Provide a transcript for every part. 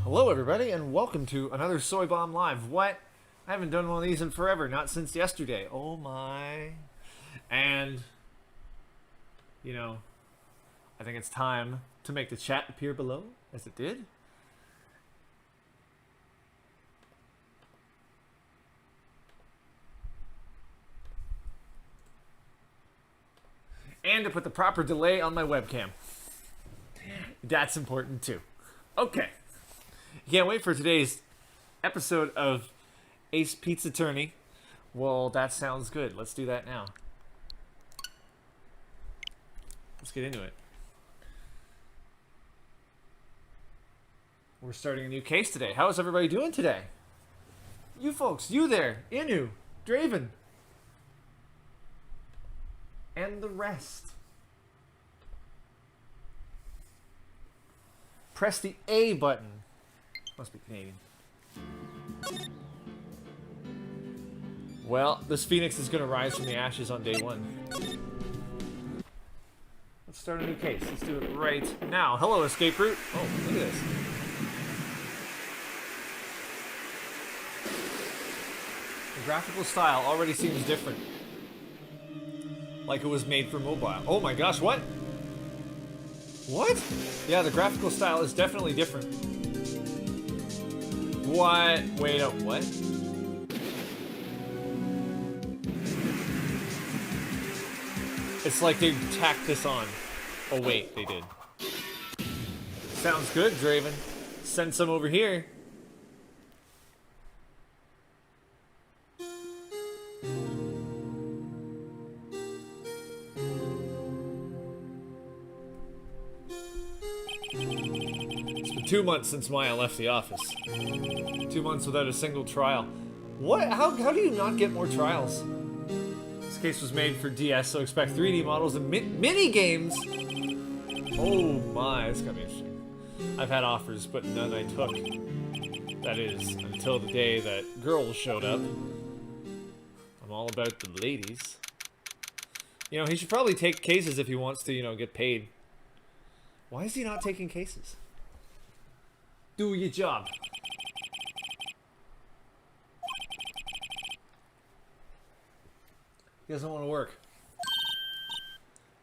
Hello everybody, and welcome to another SoyBomb Live. What? I haven't done one of these in forever, not since yesterday. Oh my. And, you know, I think it's time to make the chat appear below, as it did. And to put the proper delay on my webcam. That's important too. Okay. Can't wait for today's episode of Ace Pizza Tourney. Well, that sounds good. Let's do that now. Let's get into it. We're starting a new case today. How is everybody doing today? You folks, you there, Inu, Draven, and the rest. Press the A button. Must be Canadian. Well, this phoenix is going to rise from the ashes on day one. Let's start a new case. Let's do it right now. Hello, escape route. Oh, look at this. The graphical style already seems different. Like it was made for mobile. Oh my gosh, what? What? Yeah, the graphical style is definitely different. What? Wait up, what? It's like they tacked this on. Oh wait, they did. Sounds good, Draven. Send some over here. It's been 2 months since Maya left the office. 2 months without a single trial. What? How do you not get more trials? This case was made for DS, so expect 3D models and mini games. Oh my, it's gonna be interesting. I've had offers, but none I took. That is, until the day that girls showed up. I'm all about the ladies. You know, he should probably take cases if he wants to, you know, get paid. Why is he not taking cases? Do your job. He doesn't want to work.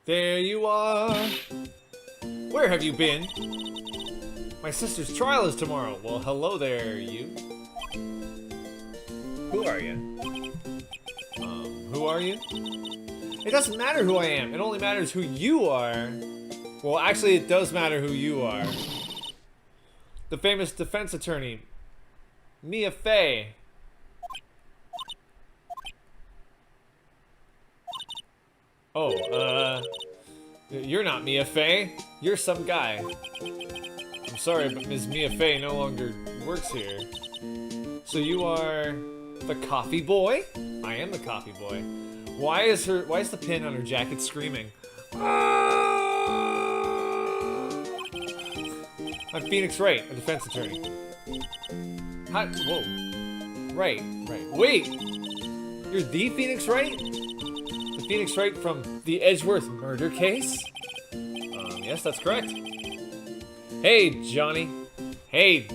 There you are. Where have you been? My sister's trial is tomorrow. Well, hello there, you. Who are you? Who are you? It doesn't matter who I am. It only matters who you are. Well, actually, it does matter who you are. The famous defense attorney, Mia Fey. Oh, you're not Mia Fey. You're some guy. I'm sorry, but Ms. Mia Fey no longer works here. So you are the coffee boy? I am the coffee boy. Why is the pin on her jacket screaming? I'm Phoenix Wright, a defense attorney. Whoa. Right. Wait! You're the Phoenix Wright? The Phoenix Wright from the Edgeworth murder case? Yes, that's correct. Hey, Johnny. Hey,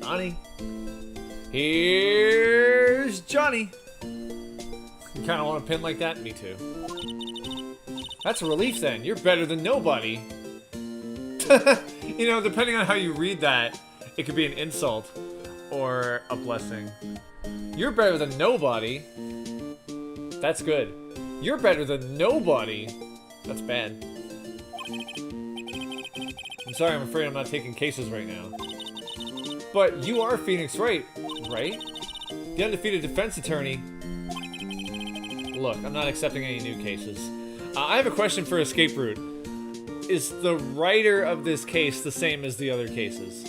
Johnny. Here's Johnny. You kind of want a pin like that? Me too. That's a relief then. You're better than nobody. You know, depending on how you read that, it could be an insult or a blessing. You're better than nobody. That's good. You're better than nobody. That's bad. I'm sorry, I'm afraid I'm not taking cases right now. But you are Phoenix Wright, right? The undefeated defense attorney. Look, I'm not accepting any new cases. I have a question for Escape Route. Is the writer of this case the same as the other cases?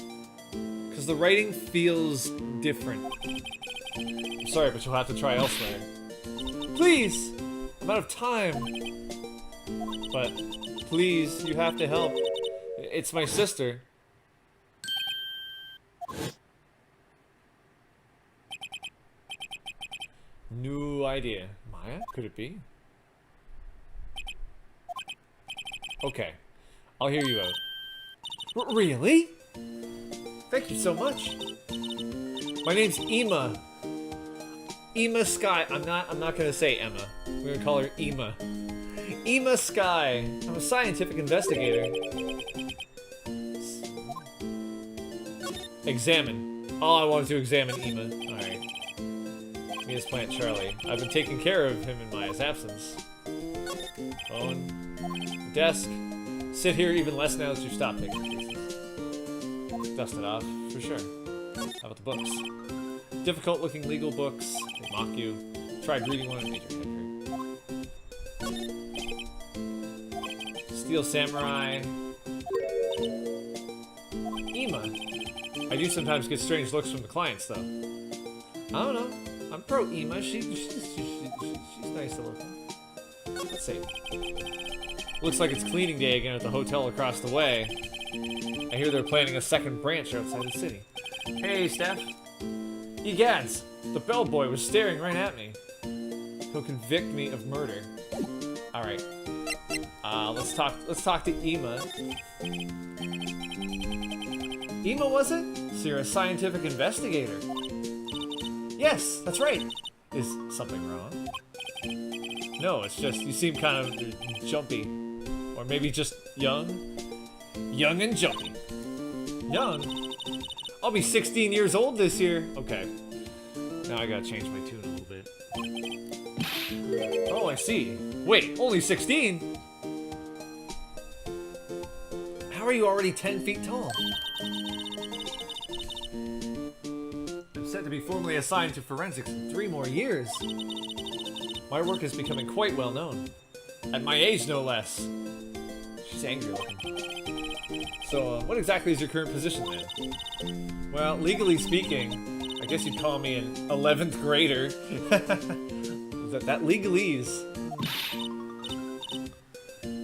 Because the writing feels different. I'm sorry, but you'll have to try elsewhere. Please! I'm out of time. But, please, you have to help. It's my sister. No idea. Maya? Could it be? Okay. I'll hear you out. Really? Thank you so much. My name's Ema. Ema Sky. I'm not gonna say Emma. We're gonna call her Ema. Ema Sky. I'm a scientific investigator. Examine. Oh, I wanted to examine Ema. Alright. Mia's plant Charlie. I've been taking care of him in Maya's absence. Phone. Desk. Sit here even less now that you've stopped taking pieces. Dust it off, for sure. How about the books? Difficult looking legal books. They mock you. Tried reading one and made your head hurt. Steel Samurai. Ema. I do sometimes get strange looks from the clients, though. I don't know. I'm pro Ema. She's nice to look at. Let's see. Looks like it's cleaning day again at the hotel across the way. I hear they're planning a second branch outside the city. Hey, Steph. Egads, the bellboy was staring right at me. He'll convict me of murder. All right. Let's talk to Ema. Ema, was it? So you're a scientific investigator. Yes, that's right. Is something wrong? No, it's just you seem kind of jumpy. Or maybe just young? Young and jumpy. Young? I'll be 16 years old this year. Okay. Now I gotta change my tune a little bit. Oh, I see. Wait, only 16? How are you already 10 feet tall? I'm set to be formally assigned to forensics in 3 more years. My work is becoming quite well known. At my age, no less. She's angry looking. So, what exactly is your current position then? Well, legally speaking, I guess you'd call me an 11th grader. that legalese.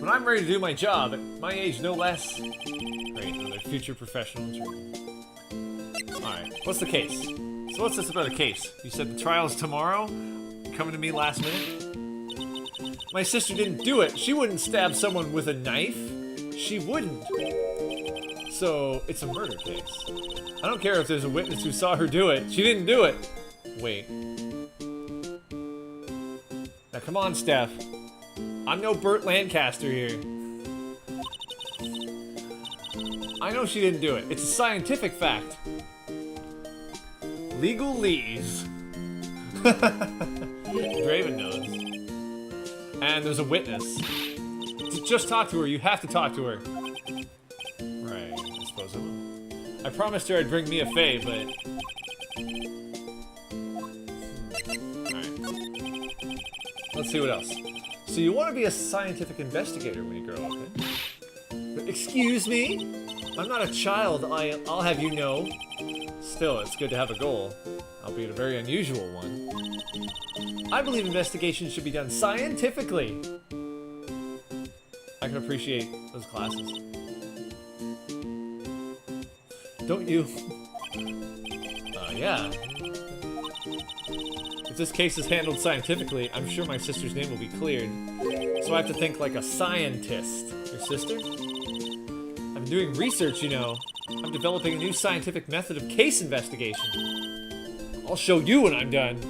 But I'm ready to do my job, at my age no less. Great, another future professional training. Alright, what's the case? So what's this about a case? You said the trial's tomorrow? You're coming to me last minute? My sister didn't do it. She wouldn't stab someone with a knife. She wouldn't. So, it's a murder case. I don't care if there's a witness who saw her do it. She didn't do it. Wait. Now come on, Steph. I'm no Burt Lancaster here. I know she didn't do it. It's a scientific fact. Legalese. Draven knows. And there's a witness. Just talk to her. You have to talk to her. Right. I suppose I will. I promised her I'd bring Mia Fey, but... Alright. Let's see what else. So you want to be a scientific investigator when you grow up, eh? Excuse me? I'm not a child, I'll have you know. Still, it's good to have a goal, albeit a very unusual one. I believe investigations should be done scientifically. I can appreciate those classes. Don't you? Yeah. If this case is handled scientifically, I'm sure my sister's name will be cleared. So I have to think like a scientist. Your sister? I'm doing research, you know. I'm developing a new scientific method of case investigation. I'll show you when I'm done.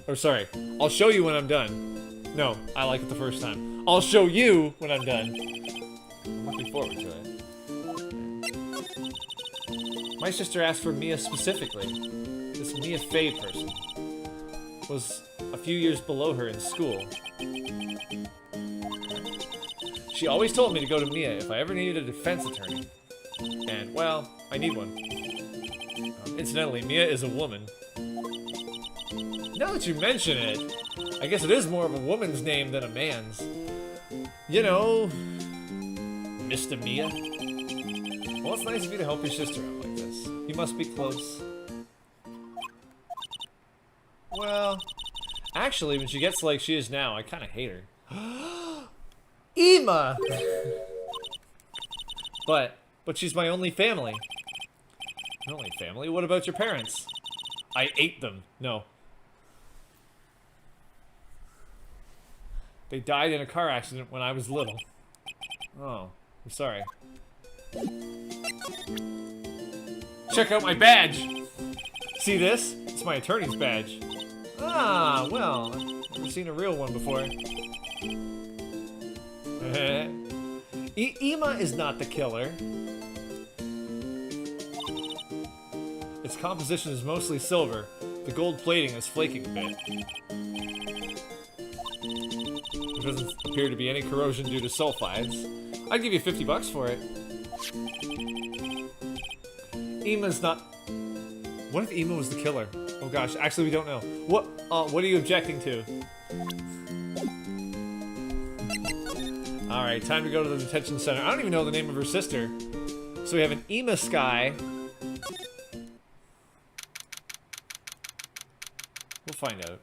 Or sorry, I'll show you when I'm done. No, I like it the first time. I'll show you when I'm done. I'm looking forward to it. My sister asked for Mia specifically. This Mia Fey person was a few years below her in school. She always told me to go to Mia if I ever needed a defense attorney. And, well, I need one. Incidentally, Mia is a woman. Now that you mention it, I guess it is more of a woman's name than a man's. You know, Mr. Mia. Well, it's nice of you to help your sister out like this. You must be close. Well, actually, when she gets like she is now, I kind of hate her. Ema! But she's my only family. My only family? What about your parents? I ate them. No. They died in a car accident when I was little. Oh, I'm sorry. Check out my badge! See this? It's my attorney's badge. Ah, well, I've never seen a real one before. Ema is not the killer. Its composition is mostly silver. The gold plating is flaking a bit. There doesn't appear to be any corrosion due to sulfides. I'd give you 50 bucks for it. Ema's not... What if Ema was the killer? Oh gosh, actually we don't know. What are you objecting to? Alright, time to go to the detention center. I don't even know the name of her sister. So we have an Ema Sky. We'll find out.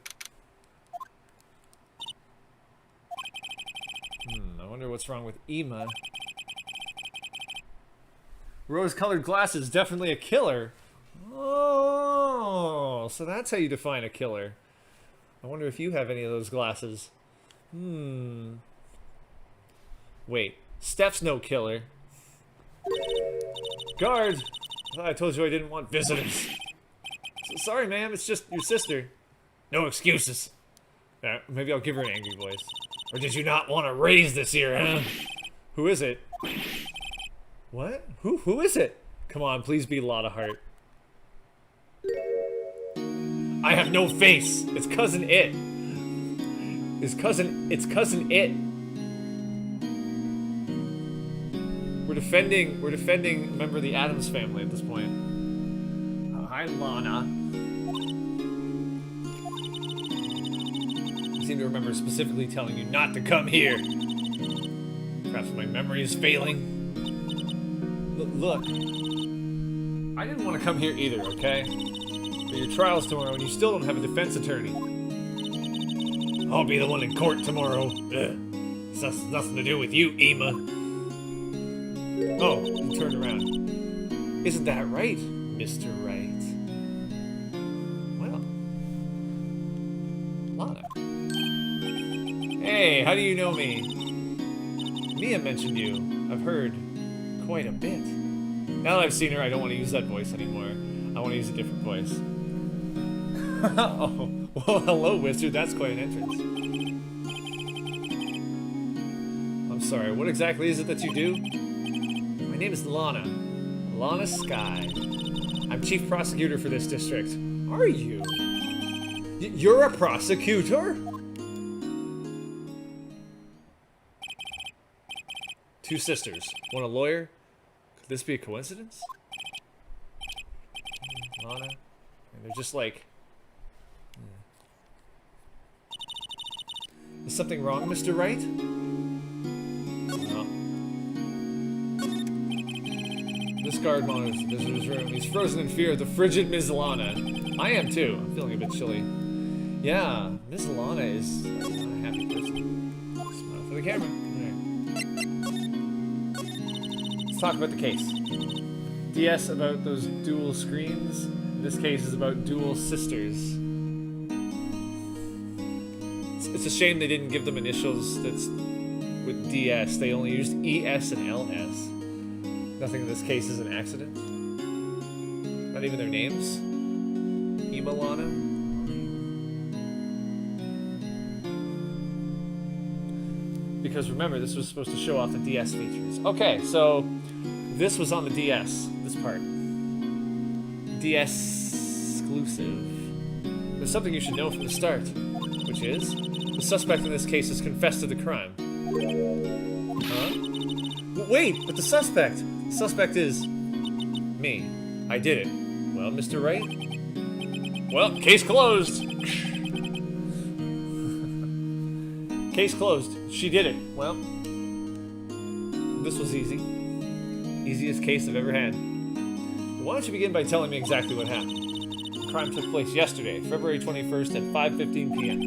I wonder what's wrong with Ema. Rose-colored glasses, definitely a killer. Oh, so that's how you define a killer. I wonder if you have any of those glasses. Wait, Steph's no killer. Guard! I thought I told you I didn't want visitors. So sorry, ma'am, it's just your sister. No excuses. Maybe I'll give her an angry voice. Or did you not want to raise this here, huh? Who is it? What? Who is it? Come on, please be Lotta Hart. I have no face. It's cousin It. It's cousin It. We're defending a member of the Addams family at this point. Oh, hi, Lana. I seem to remember specifically telling you not to come here. Perhaps my memory is failing. Look, I didn't want to come here either, okay? But your trial's tomorrow and you still don't have a defense attorney. I'll be the one in court tomorrow. This has nothing to do with you, Ema. Oh, you turned around. Isn't that right, Mr. Wright? Well, Lana. Hey, how do you know me? Mia mentioned you. I've heard quite a bit. Now that I've seen her, I don't want to use that voice anymore. I want to use a different voice. Oh, well, hello, Wizard. That's quite an entrance. I'm sorry, what exactly is it that you do? My name is Lana. Lana Sky. I'm chief prosecutor for this district. Are you? You're a prosecutor? Two sisters. One a lawyer? Could this be a coincidence? Lana? And they're just like... Is something wrong, Mr. Wright? No. This guard monitors the visitor's room. He's frozen in fear of the frigid Ms. Lana. I am too. I'm feeling a bit chilly. Yeah, Ms. Lana is not a happy person. Smile for the camera. Let's talk about the case. DS about those dual screens. In this case is about dual sisters. It's a shame they didn't give them initials that's with DS. They only used ES and LS. Nothing in this case is an accident. Not even their names. Ema Lana. Because remember, this was supposed to show off the DS features. Okay, so this was on the DS, this part. DS exclusive. There's something you should know from the start, which is, the suspect in this case has confessed to the crime. Huh? Wait, but the suspect! The suspect is... me. I did it. Well, Mr. Wright? Well, case closed! Case closed. She did it. Well, this was easy. Easiest case I've ever had. why don't you begin by telling me exactly what happened? The crime took place yesterday, February 21st at 5:15 p.m.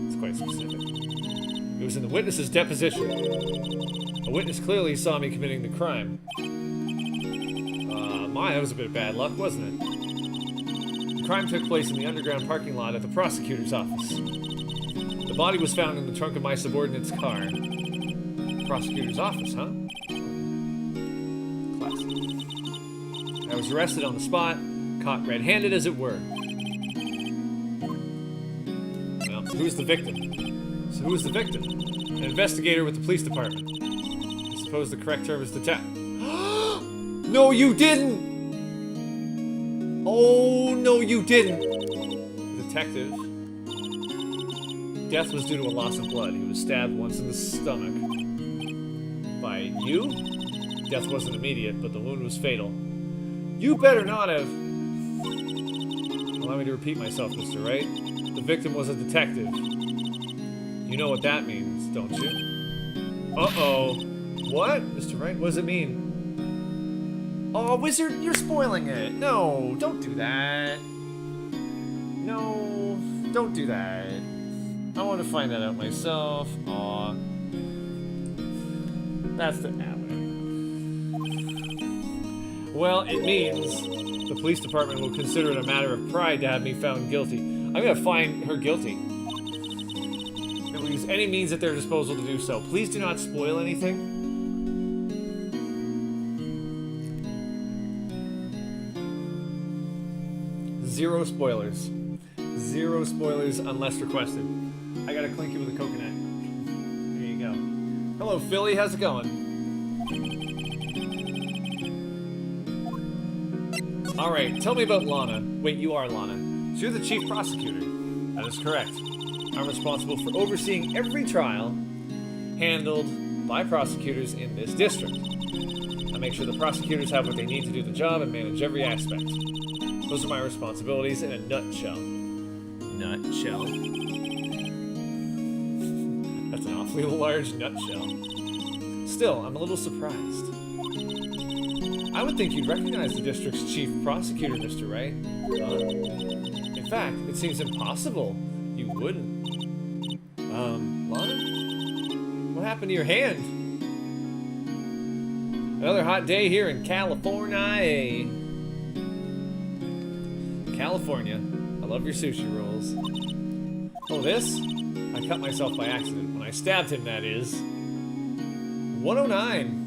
It's quite specific. It was in the witness's deposition. A witness clearly saw me committing the crime. That was a bit of bad luck, wasn't it? The crime took place in the underground parking lot at the prosecutor's office. The body was found in the trunk of my subordinate's car. Prosecutor's office, huh? Classic. I was arrested on the spot, caught red-handed as it were. Well, who's the victim? So who is the victim? An investigator with the police department. I suppose the correct term is detective. No, you didn't! Oh, no, you didn't! Detective. Death was due to a loss of blood. He was stabbed once in the stomach. By you? Death wasn't immediate, but the wound was fatal. You better not have... Allow me to repeat myself, Mr. Wright. The victim was a detective. You know what that means, don't you? Uh-oh. What? Mr. Wright, what does it mean? Oh, Wizard, you're spoiling it. No, don't do that. No, don't do that. I want to find that out myself. Aw. That's the... Well, it means the police department will consider it a matter of pride to have me found guilty. I'm going to find her guilty. They will use any means at their disposal to do so. Please do not spoil anything. Zero spoilers. Zero spoilers unless requested. I gotta clink you with a coconut. There you go. Hello, Philly. How's it going? Alright, tell me about Lana. Wait, you are Lana. So you're the chief prosecutor. That is correct. I'm responsible for overseeing every trial handled by prosecutors in this district. I make sure the prosecutors have what they need to do the job and manage every aspect. Those are my responsibilities in a nutshell. Nutshell? That's an awfully large nutshell. Still, I'm a little surprised. I would think you'd recognize the district's chief prosecutor, Mr. Wright. In fact, it seems impossible you wouldn't. Lana? What happened to your hand? Another hot day here in California. California. I love your sushi rolls. Oh, this? I cut myself by accident. When I stabbed him, that is. 109.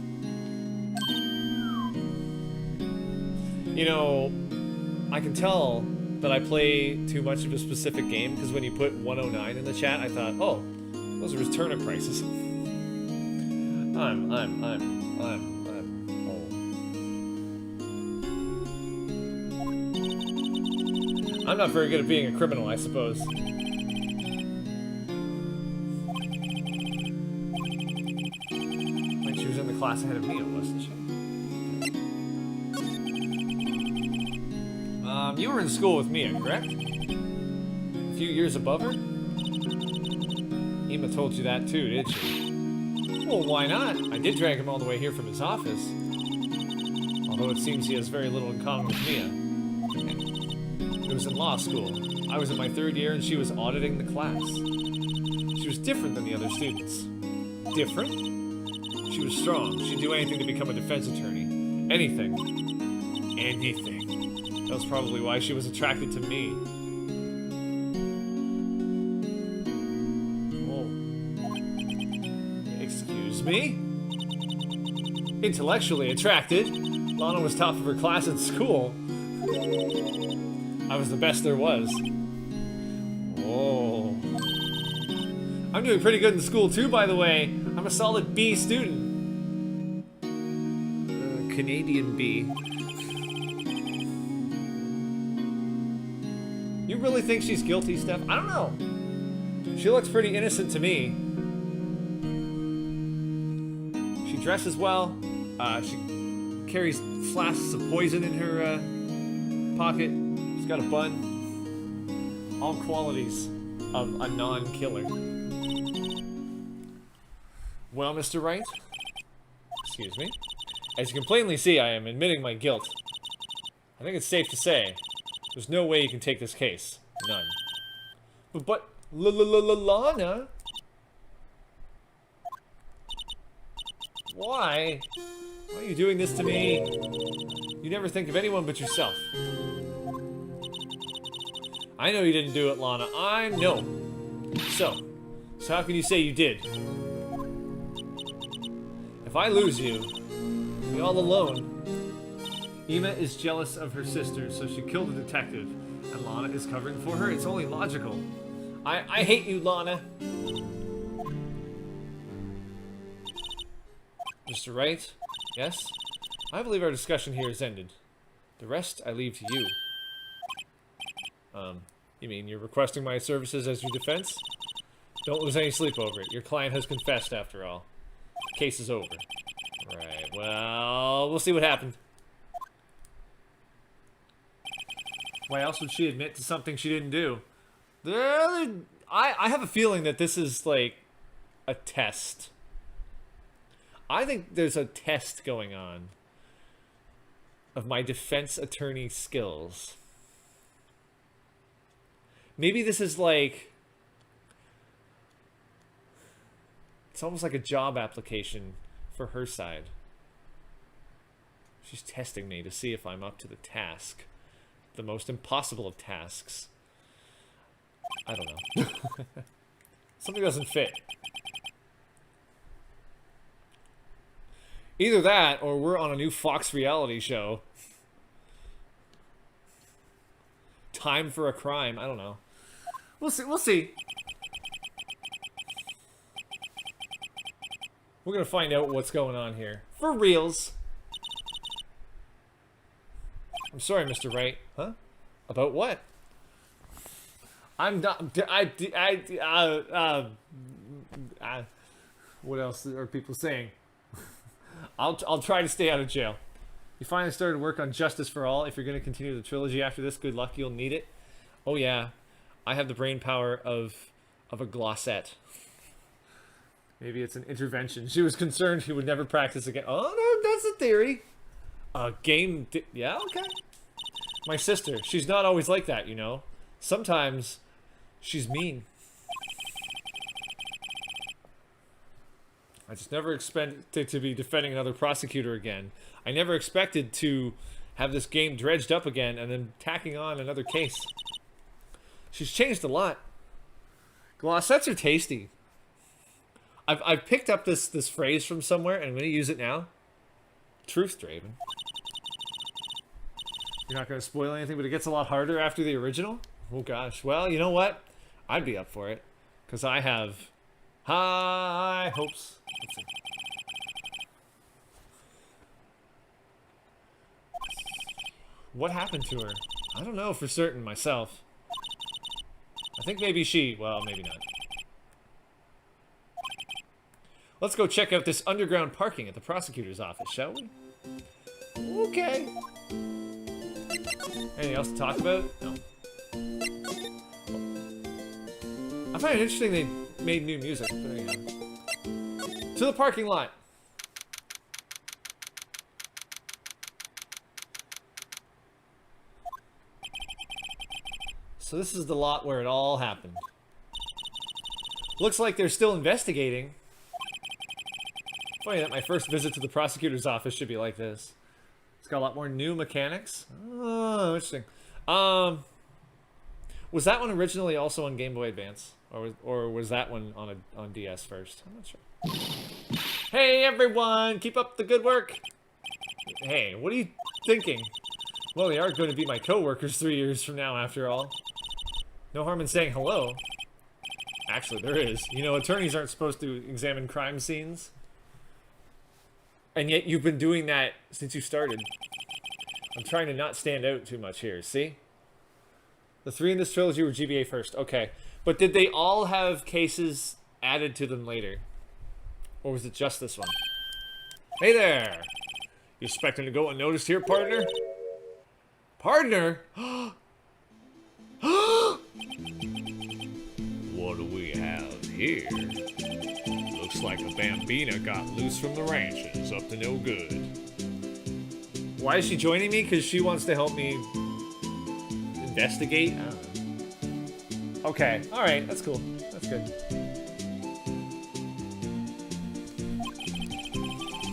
You know, I can tell that I play too much of a specific game, because when you put 109 in the chat, I thought, oh, those are his turnip prices. I'm not very good at being a criminal, I suppose. Wait, she was in the class ahead of me, wasn't she? You were in school with Mia, correct? A few years above her? Ema told you that too, did she? Well, why not? I did drag him all the way here from his office. Although it seems he has very little in common with Mia. It was in law school. I was in my 3rd year and she was auditing the class. She was different than the other students. Different? She was strong. She'd do anything to become a defense attorney. Anything. Anything. That was probably why she was attracted to me. Whoa. Excuse me? Intellectually attracted? Lana was top of her class at school. I was the best there was. Whoa. I'm doing pretty good in school too, by the way. I'm a solid B student. Canadian B. You really think she's guilty, Steph? I don't know. She looks pretty innocent to me. She dresses well. She carries flasks of poison in her pocket. She's got a bun. All qualities of a non-killer. Well, Mr. Wright? Excuse me. As you can plainly see, I am admitting my guilt. I think it's safe to say there's no way you can take this case. None. But Lana? Why? Why are you doing this to me? You never think of anyone but yourself. I know you didn't do it, Lana. I know. So how can you say you did? If I lose you, I'll be all alone. Ima is jealous of her sister, so she killed the detective. And Lana is covering for her? It's only logical. I hate you, Lana. Mr. Wright? Yes? I believe our discussion here is ended. The rest I leave to you. You mean you're requesting my services as your defense? Don't lose any sleep over it. Your client has confessed after all. Case is over. Right, well, we'll see what happened. Why else would she admit to something she didn't do? I have a feeling that this is like a test. I think there's a test going on of my defense attorney skills. Maybe this is like... It's almost like a job application for her side. She's testing me to see if I'm up to the task. The most impossible of tasks. I don't know. Something doesn't fit. Either that, or we're on a new Fox reality show. Time for a crime. I don't know. We'll see. We'll see. We're gonna find out what's going on here. For reals. I'm sorry, Mr. Wright. Huh? About what? I'm not... what else are people saying? I'll try to stay out of jail. You finally started work on Justice for All. If you're going to continue the trilogy after this, good luck. You'll need it. Oh yeah, I have the brain power of a glossette. Maybe it's an intervention. She was concerned she would never practice again. Oh no, that's a theory. Yeah, okay. My sister, she's not always like that, you know. Sometimes she's mean. I just never expected to be defending another prosecutor again. I never expected to have this game dredged up again and then tacking on another case. She's changed a lot. Glossettes are tasty. I've picked up this phrase from somewhere and I'm going to use it now. Truth, Draven. You're not going to spoil anything, but it gets a lot harder after the original? Oh gosh. Well, you know what? I'd be up for it. Because I have high hopes. Let's see. What happened to her? I don't know for certain myself. I think maybe she... Well, maybe not. Let's go check out this underground parking at the prosecutor's office, shall we? Okay. Anything else to talk about? No. I find it interesting they made new music. But anyhow. To the parking lot. So this is the lot where it all happened. Looks like they're still investigating. Funny that my first visit to the prosecutor's office should be like this. It's got a lot more new mechanics. Oh, interesting. Was that one originally also on Game Boy Advance? Or was that one on DS first? I'm not sure. Hey everyone! Keep up the good work! Hey, what are you thinking? Well, they are going to be my co-workers 3 years from now, after all. No harm in saying hello. Actually, there is. You know, attorneys aren't supposed to examine crime scenes. And yet you've been doing that since you started. I'm trying to not stand out too much here, see? The 3 in this trilogy were GBA first. Okay. But did they all have cases added to them later? Or was it just this one? Hey there! You expecting to go unnoticed here, partner? Partner? What do we have here? Looks like a bambina got loose from the ranches, up to no good. Why is she joining me? Because she wants to help me investigate? I don't know. Okay, alright, that's cool. That's good.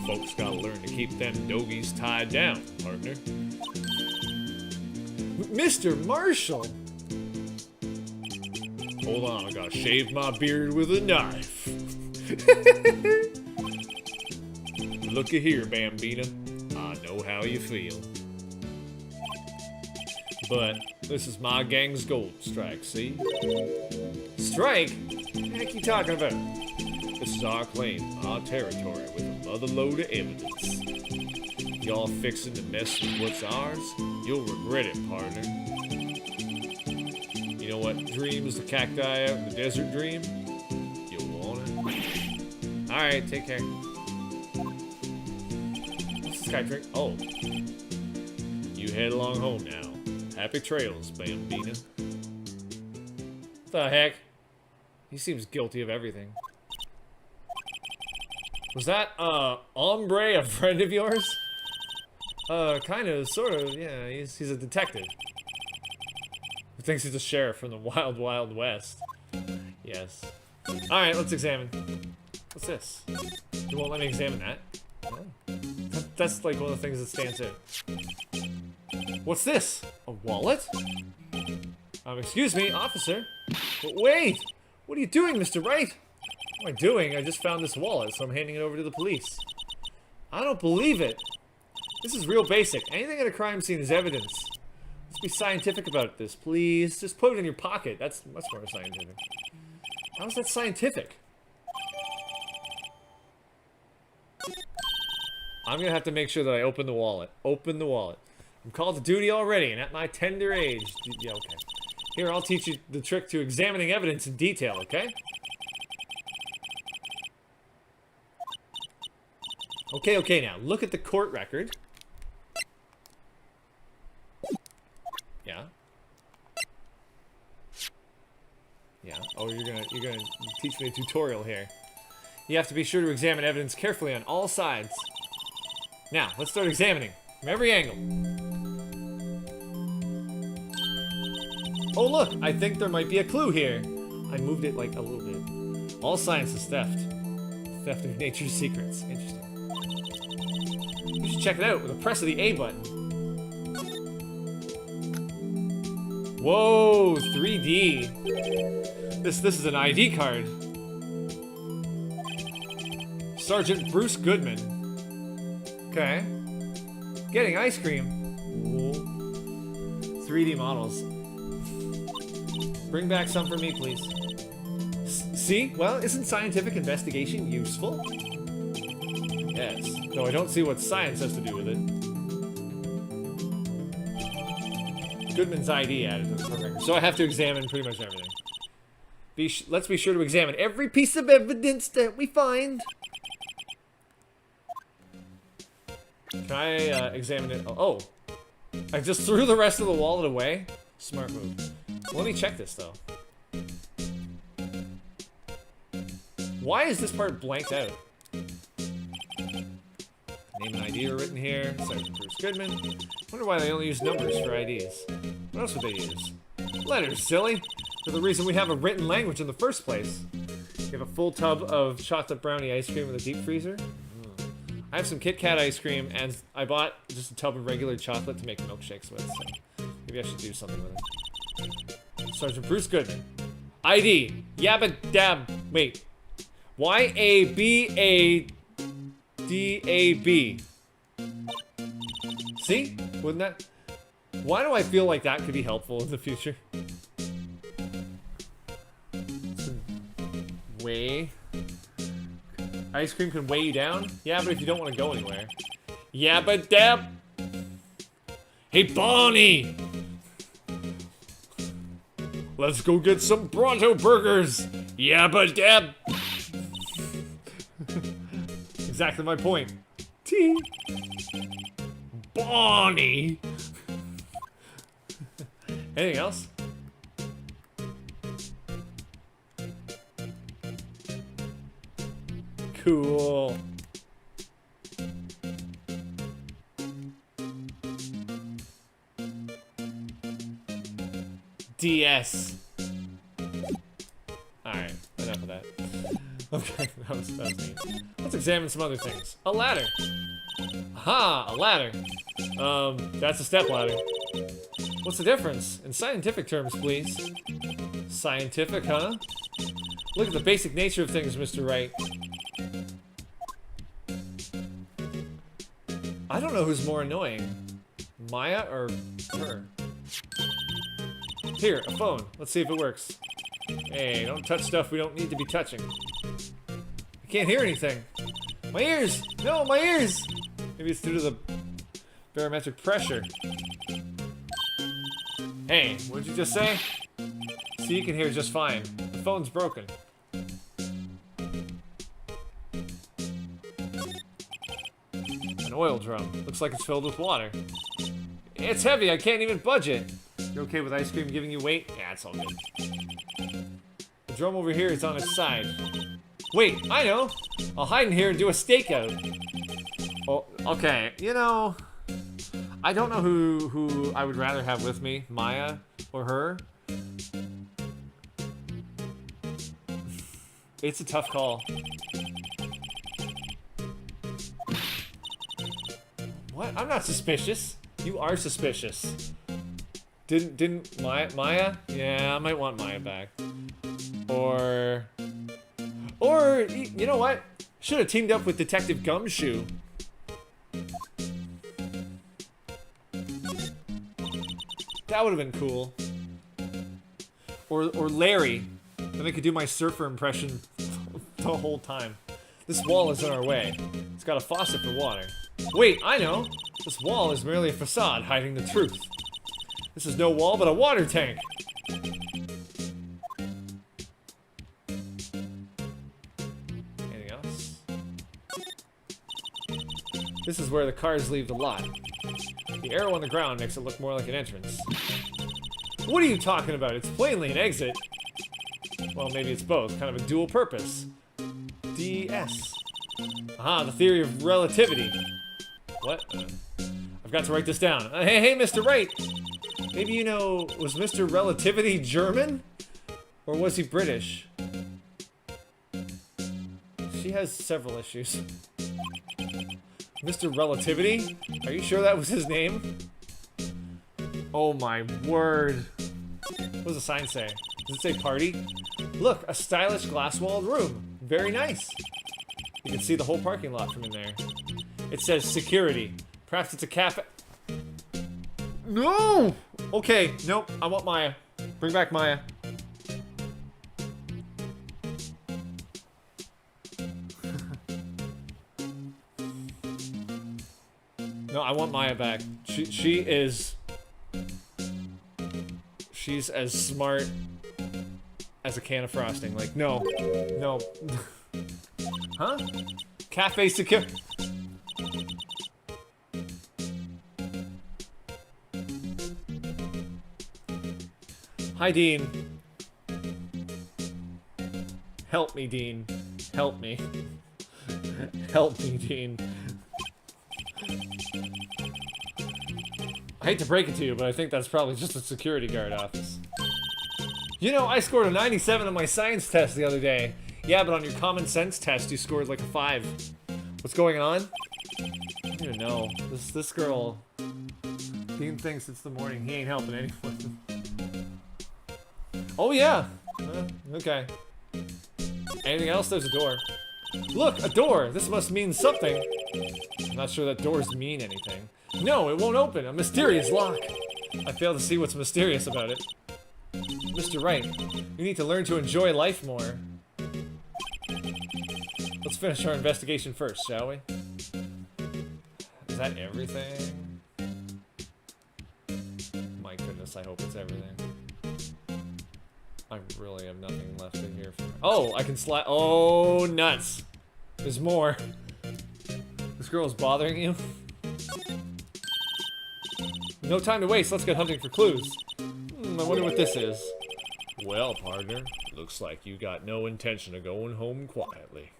Folks gotta learn to keep them dogies tied down, partner. Mr. Marshall! Hold on, I gotta shave my beard with a knife. Looky here, Bambina. I know how you feel. But this is my gang's gold strike, see? Strike? What the heck are you talking about? This is our claim, our territory, with a mother load of evidence. Y'all fixing to mess with what's ours? You'll regret it, partner. You know what dreams the cacti out in the desert dream? You want it? Alright, take care. What's this guy drink? Oh. You head along home now. Happy trails, Bambina. What the heck? He seems guilty of everything. Was that, Ombre a friend of yours? Kinda, sorta, yeah, he's a detective. Who thinks he's a sheriff from the wild, wild west. Yes. Alright, let's examine. What's this? You won't let me examine that? Oh. That's like one of the things that stands out. What's this? A wallet? Excuse me, officer. But wait! What are you doing, Mr. Wright? What am I doing? I just found this wallet, so I'm handing it over to the police. I don't believe it. This is real basic. Anything at a crime scene is evidence. Let's be scientific about this, please. Just put it in your pocket. That's much more scientific. How's that scientific? I'm gonna have to make sure that I open the wallet. Open the wallet. I'm called to duty already, and at my tender age. Yeah, okay. Here, I'll teach you the trick to examining evidence in detail, okay? Okay, now, look at the court record. Yeah. Yeah. Oh, you're gonna teach me a tutorial here. You have to be sure to examine evidence carefully on all sides. Now, let's start examining from every angle. Oh, look, I think there might be a clue here. I moved it like a little bit. All science is theft. Theft of nature's secrets. Interesting. You should check it out with a press of the A button. Whoa, 3D. This is an ID card. Sergeant Bruce Goodman. Okay. Getting ice cream. Ooh. 3D models. Bring back some for me, please. See? Well, isn't scientific investigation useful? Yes. Though I don't see what science has to do with it. Goodman's ID added to the record. So I have to examine pretty much everything. Let's be sure to examine every piece of evidence that we find. Can I examine it? Oh. I just threw the rest of the wallet away? Smart move. Let me check this, though. Why is this part blanked out? Name and ID are written here. Sergeant Bruce Goodman. Wonder why they only use numbers for IDs. What else would they use? Letters, silly! They're the reason we have a written language in the first place. You have a full tub of chocolate brownie ice cream in the deep freezer. I have some Kit Kat ice cream, and I bought just a tub of regular chocolate to make milkshakes with, so maybe I should do something with it. Sergeant Bruce Goodman. ID. Yabba dab. Wait. YABADAB. See? Wouldn't that? Why do I feel like that could be helpful in the future? Weigh. Ice cream can weigh you down? Yeah, but if you don't want to go anywhere. Yabba dab. Hey, Bonnie! Let's go get some Bronto burgers! Yabba dab! Exactly my point. T. Bonnie! Anything else? Cool. DS. Alright, enough of that. Okay, that was neat. Let's examine some other things. A ladder. Aha, a ladder. That's a step ladder. What's the difference? In scientific terms, please. Scientific, huh? Look at the basic nature of things, Mr. Wright. I don't know who's more annoying. Maya or her? Here, a phone. Let's see if it works. Hey, don't touch stuff we don't need to be touching. I can't hear anything. My ears! No, my ears! Maybe it's due to the barometric pressure. Hey, what did you just say? See, you can hear just fine. The phone's broken. An oil drum. Looks like it's filled with water. It's heavy, I can't even budge it. You okay with ice cream giving you weight? Yeah, it's all good. The drum over here is on its side. Wait, I know! I'll hide in here and do a stakeout. Oh, okay, you know... I don't know who I would rather have with me, Maya or her. It's a tough call. What? I'm not suspicious. You are suspicious. Didn't Maya? Yeah, I might want Maya back. Or you know what? Should have teamed up with Detective Gumshoe. That would have been cool. Or Larry. Then I could do my surfer impression the whole time. This wall is in our way. It's got a faucet for water. Wait, I know! This wall is merely a facade hiding the truth. This is no wall, but a water tank! Anything else? This is where the cars leave the lot. The arrow on the ground makes it look more like an entrance. What are you talking about? It's plainly an exit. Well, maybe it's both. Kind of a dual purpose. DS. Aha, the theory of relativity. What? I've got to write this down. Hey, Mr. Wright! Maybe you know, was Mr. Relativity German? Or was he British? She has several issues. Mr. Relativity? Are you sure that was his name? Oh my word. What does the sign say? Does it say party? Look, a stylish glass-walled room. Very nice. You can see the whole parking lot from in there. It says security. Perhaps it's a cafe. No! Okay, nope. I want Maya. Bring back Maya. No, I want Maya back. She's as smart as a can of frosting. Like, no. No. Huh? Cafe secure. Hi, Dean. Help me, Dean. Help me. Help me, Dean. I hate to break it to you, but I think that's probably just a security guard office. You know, I scored a 97 on my science test the other day. Yeah, but on your common sense test, you scored like a 5. What's going on? I don't even know. This girl... Dean thinks it's the morning. He ain't helping anyone. Oh, yeah. Okay. Anything else? There's a door. Look, a door! This must mean something. I'm not sure that doors mean anything. No, it won't open. A mysterious lock. I fail to see what's mysterious about it. Mr. Wright, you need to learn to enjoy life more. Let's finish our investigation first, shall we? Is that everything? My goodness, I hope it's everything. I really have nothing left to hear from her. Oh, I can slide. Oh, nuts. There's more. This girl is bothering you? No time to waste. Let's get hunting for clues. I wonder what this is. Well, partner, looks like you got no intention of going home quietly.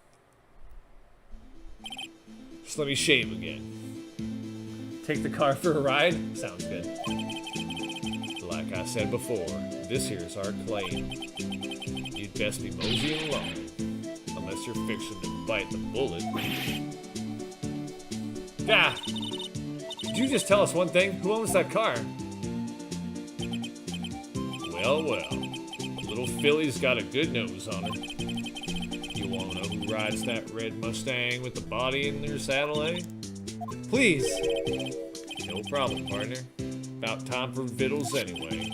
Just let me shave again. Take the car for a ride? Sounds good. Like I said before, this here is our claim. You'd best be moseying along, unless you're fixing to bite the bullet. Ah! Did you just tell us one thing? Who owns that car? Well, well. The little filly's got a good nose on her. You wanna know who rides that red Mustang with the body in their saddle, eh? Please! No problem, partner. About time for victuals anyway.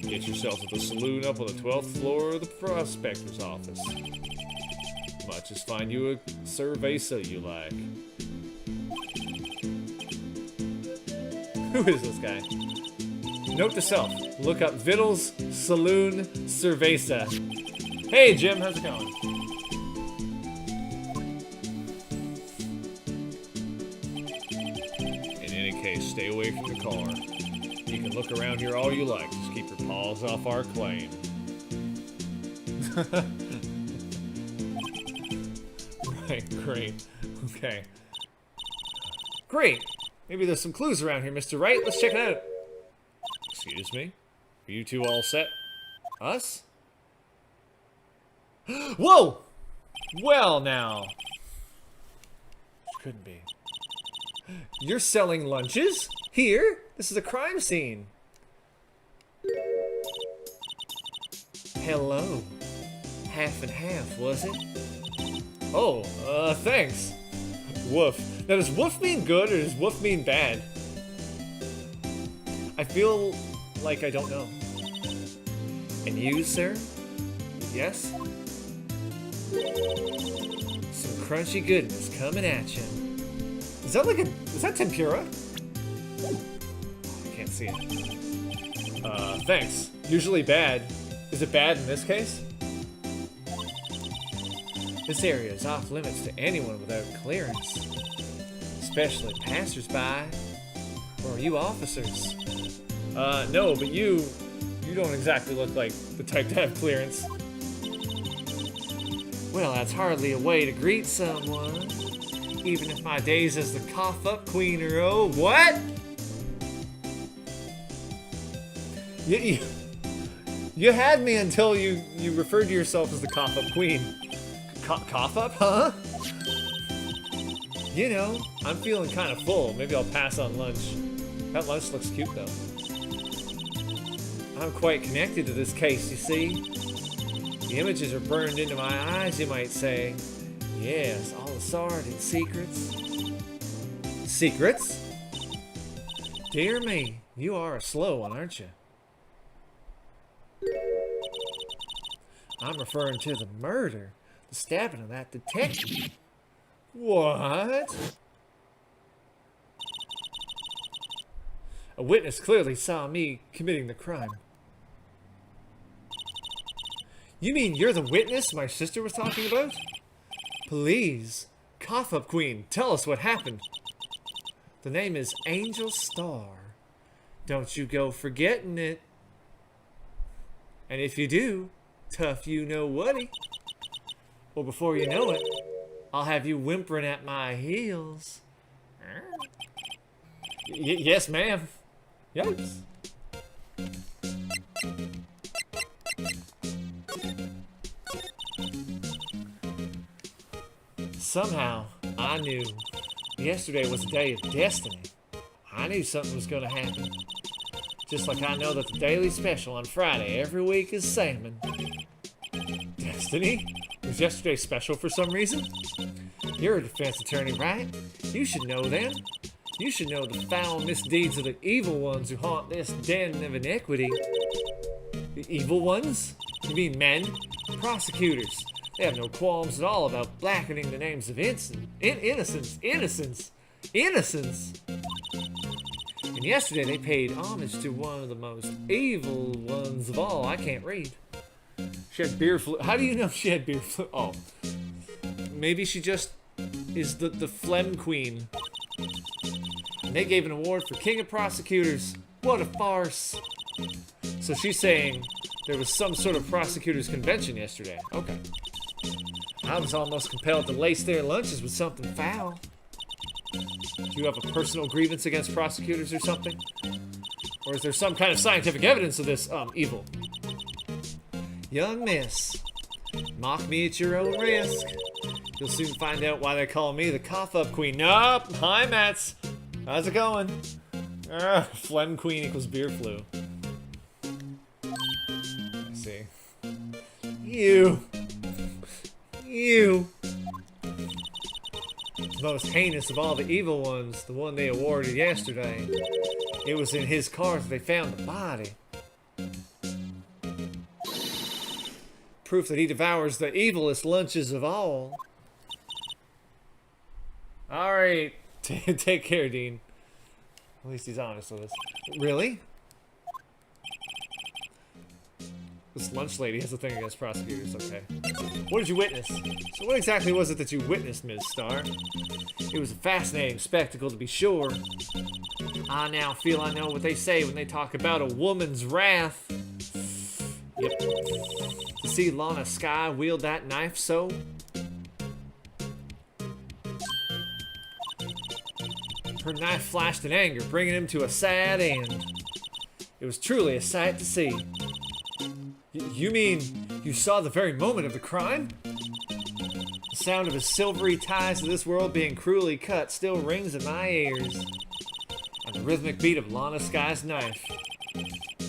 Get yourself to the saloon up on the 12th floor of the prospector's office. Might just find you a cerveza you like. Who is this guy? Note to self, look up Vittles Saloon Cerveza. Hey Jim, how's it going? In any case, stay away from the car. You can look around here all you like, just keep your paws off our claim. Right, great. Okay. Great! Maybe there's some clues around here, Mr. Wright. Let's check it out. Excuse me? Are you two all set? Us? Whoa! Well, now. Couldn't be. You're selling lunches? Here? This is a crime scene. Hello. Half and half, was it? Oh, thanks. Woof. Now, does woof mean good or does woof mean bad? I feel like I don't know. And you, sir? Yes? Some crunchy goodness coming at you. Is that like a... is that tempura? I can't see it. Thanks. Usually bad. Is it bad in this case? This area is off limits to anyone without clearance. Especially passersby. Or you officers. No, but you don't exactly look like the type to have clearance. Well, that's hardly a way to greet someone. Even if my days as the cough-up queen are old. What? You had me until you referred to yourself as the cough-up queen. Cough-up, huh? You know, I'm feeling kind of full. Maybe I'll pass on lunch. That lunch looks cute, though. I'm quite connected to this case, you see. The images are burned into my eyes, you might say. Yes, all the sordid secrets. Secrets? Dear me, you are a slow one, aren't you? I'm referring to the murder. The stabbing of that detective. What? A witness clearly saw me committing the crime. You mean you're the witness my sister was talking about? Please, cough-up queen, tell us what happened. The name is Angel Star. Don't you go forgetting it. And if you do, tough you know whaty. Well, before you know it, I'll have you whimpering at my heels. Yes, ma'am. Yikes. Somehow, I knew yesterday was a day of destiny. I knew something was going to happen. Just like I know that the daily special on Friday every week is salmon. Destiny? Was yesterday special for some reason? You're a defense attorney, right? You should know them. You should know the foul misdeeds of the evil ones who haunt this den of iniquity. The evil ones? You mean men? Prosecutors. They have no qualms at all about blackening the names of innocents. And yesterday they paid homage to one of the most evil ones of all. I can't read. She had beer flu. How do you know she had beer flu? Oh. Maybe she just is the phlegm queen. And they gave an award for King of Prosecutors. What a farce. So she's saying there was some sort of prosecutors convention yesterday. Okay. I was almost compelled to lace their lunches with something foul. Do you have a personal grievance against prosecutors or something? Or is there some kind of scientific evidence of this, evil? Young miss, mock me at your own risk. You'll soon find out why they call me the cough-up queen. Nope! Hi, Mats! How's it going? Phlegm queen equals beer flu. I see. You! The most heinous of all the evil ones, the one they awarded yesterday. It was in his car that they found the body. Proof that he devours the evilest lunches of all. Alright, take care, Dean. At least he's honest with us. Really? This lunch lady has a thing against prosecutors, okay. What did you witness? So what exactly was it that you witnessed, Ms. Starr? It was a fascinating spectacle, to be sure. I now feel I know what they say when they talk about a woman's wrath. Yep. To see Lana Skye wield that knife so? Her knife flashed in anger, bringing him to a sad end. It was truly a sight to see. You mean you saw the very moment of the crime? The sound of his silvery ties to this world being cruelly cut still rings in my ears. And the rhythmic beat of Lana Skye's knife.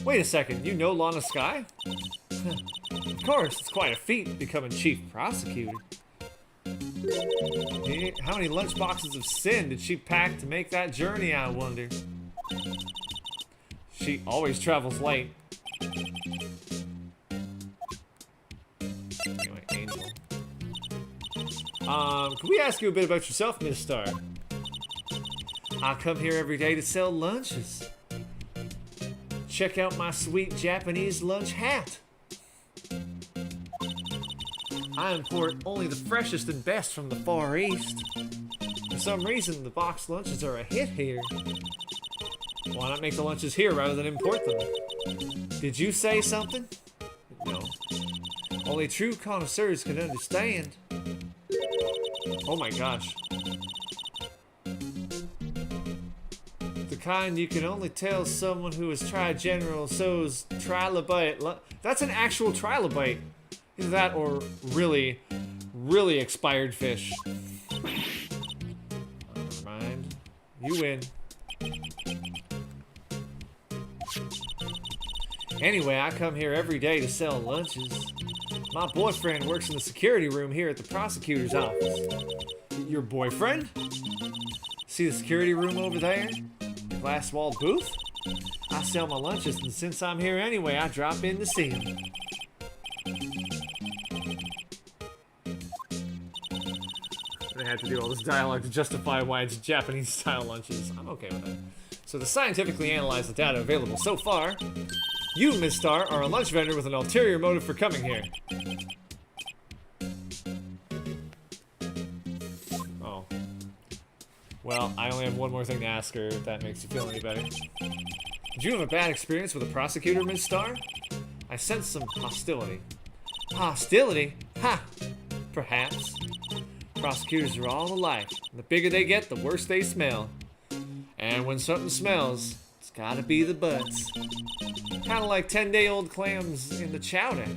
Wait a second, you know Lana Skye? Of course, it's quite a feat becoming chief prosecutor. How many lunchboxes of sin did she pack to make that journey, I wonder? She always travels late. Anyway, Angel. Can we ask you a bit about yourself, Miss Starr? I come here every day to sell lunches. Check out my sweet Japanese lunch hat. I import only the freshest and best from the Far East. For some reason, the boxed lunches are a hit here. Why not make the lunches here rather than import them? Did you say something? No. Only true connoisseurs can understand. Oh my gosh. The kind you can only tell someone who has tried General Tso's trilobite. That's an actual trilobite. Either that or really, really expired fish. Never mind. You win. Anyway, I come here every day to sell lunches. My boyfriend works in the security room here at the prosecutor's office. Your boyfriend? See the security room over there? The glass-walled booth? I sell my lunches, and since I'm here anyway, I drop in to see him. They had to do all this dialogue to justify why it's Japanese-style lunches. I'm okay with that. So to scientifically analyze the data available so far, you, Ms. Starr, are a lunch vendor with an ulterior motive for coming here. Oh. Well, I only have one more thing to ask her, if that makes you feel any better. Did you have a bad experience with a prosecutor, Ms. Starr? I sense some hostility. Hostility? Ha! Perhaps. Prosecutors are all alike. The bigger they get, the worse they smell. And when something smells, it's gotta be the butts. Kinda like 10-day-old clams in the chowder.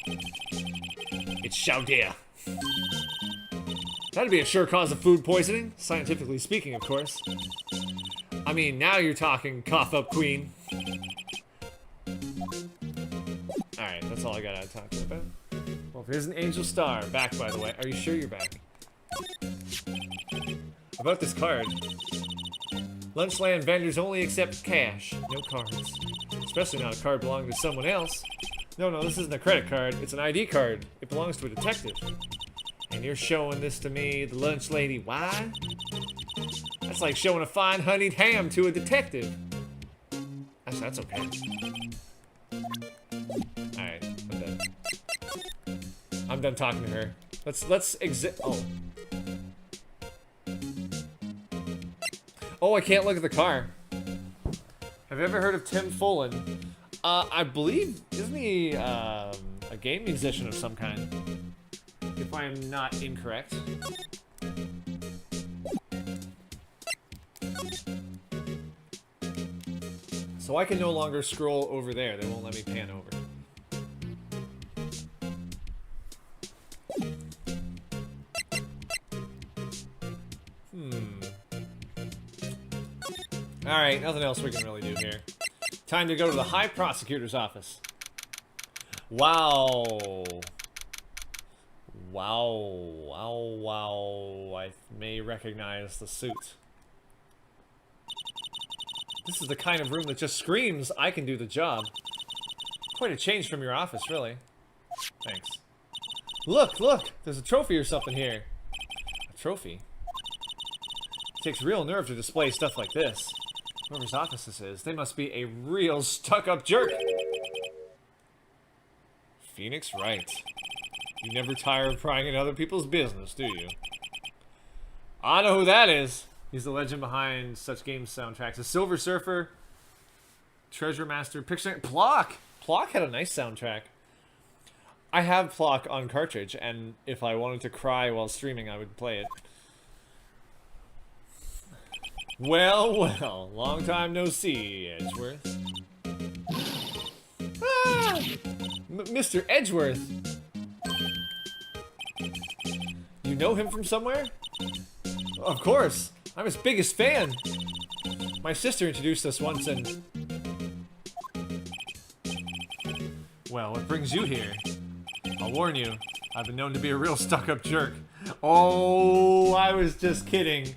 It's chowder. That'd be a sure cause of food poisoning, scientifically speaking, of course. I mean, now you're talking, cough-up queen. Alright, that's all I gotta talk about. Well, here's an Angel Star. Back, by the way. Are you sure you're back? About this card. Lunchland vendors only accept cash, no cards. Especially not a card belonging to someone else. No, this isn't a credit card. It's an ID card. It belongs to a detective. And you're showing this to me, the lunch lady. Why? That's like showing a fine honeyed ham to a detective. Actually, that's okay. Alright, I'm done. I'm done talking to her. Let's exit. Oh, I can't look at the car. Have you ever heard of Tim Follin? I believe, isn't he a game musician of some kind? If I am not incorrect. So I can no longer scroll over there. They won't let me pan over. Alright, nothing else we can really do here. Time to go to the High Prosecutor's office. Wow. Wow. I may recognize the suit. This is the kind of room that just screams, I can do the job. Quite a change from your office, really. Thanks. Look! There's a trophy or something here. A trophy? It takes real nerve to display stuff like this. Whoever's office this is, they must be a real stuck-up jerk. Phoenix Wright. You never tire of prying in other people's business, do you? I know who that is. He's the legend behind such game soundtracks as Silver Surfer, Treasure Master, Picture... Plock! Plock had a nice soundtrack. I have Plock on cartridge, and if I wanted to cry while streaming, I would play it. Well, long time no see, Edgeworth. Ah! Mr. Edgeworth! You know him from somewhere? Of course! I'm his biggest fan! My sister introduced us once and... Well, what brings you here? I'll warn you, I've been known to be a real stuck-up jerk. Oh, I was just kidding.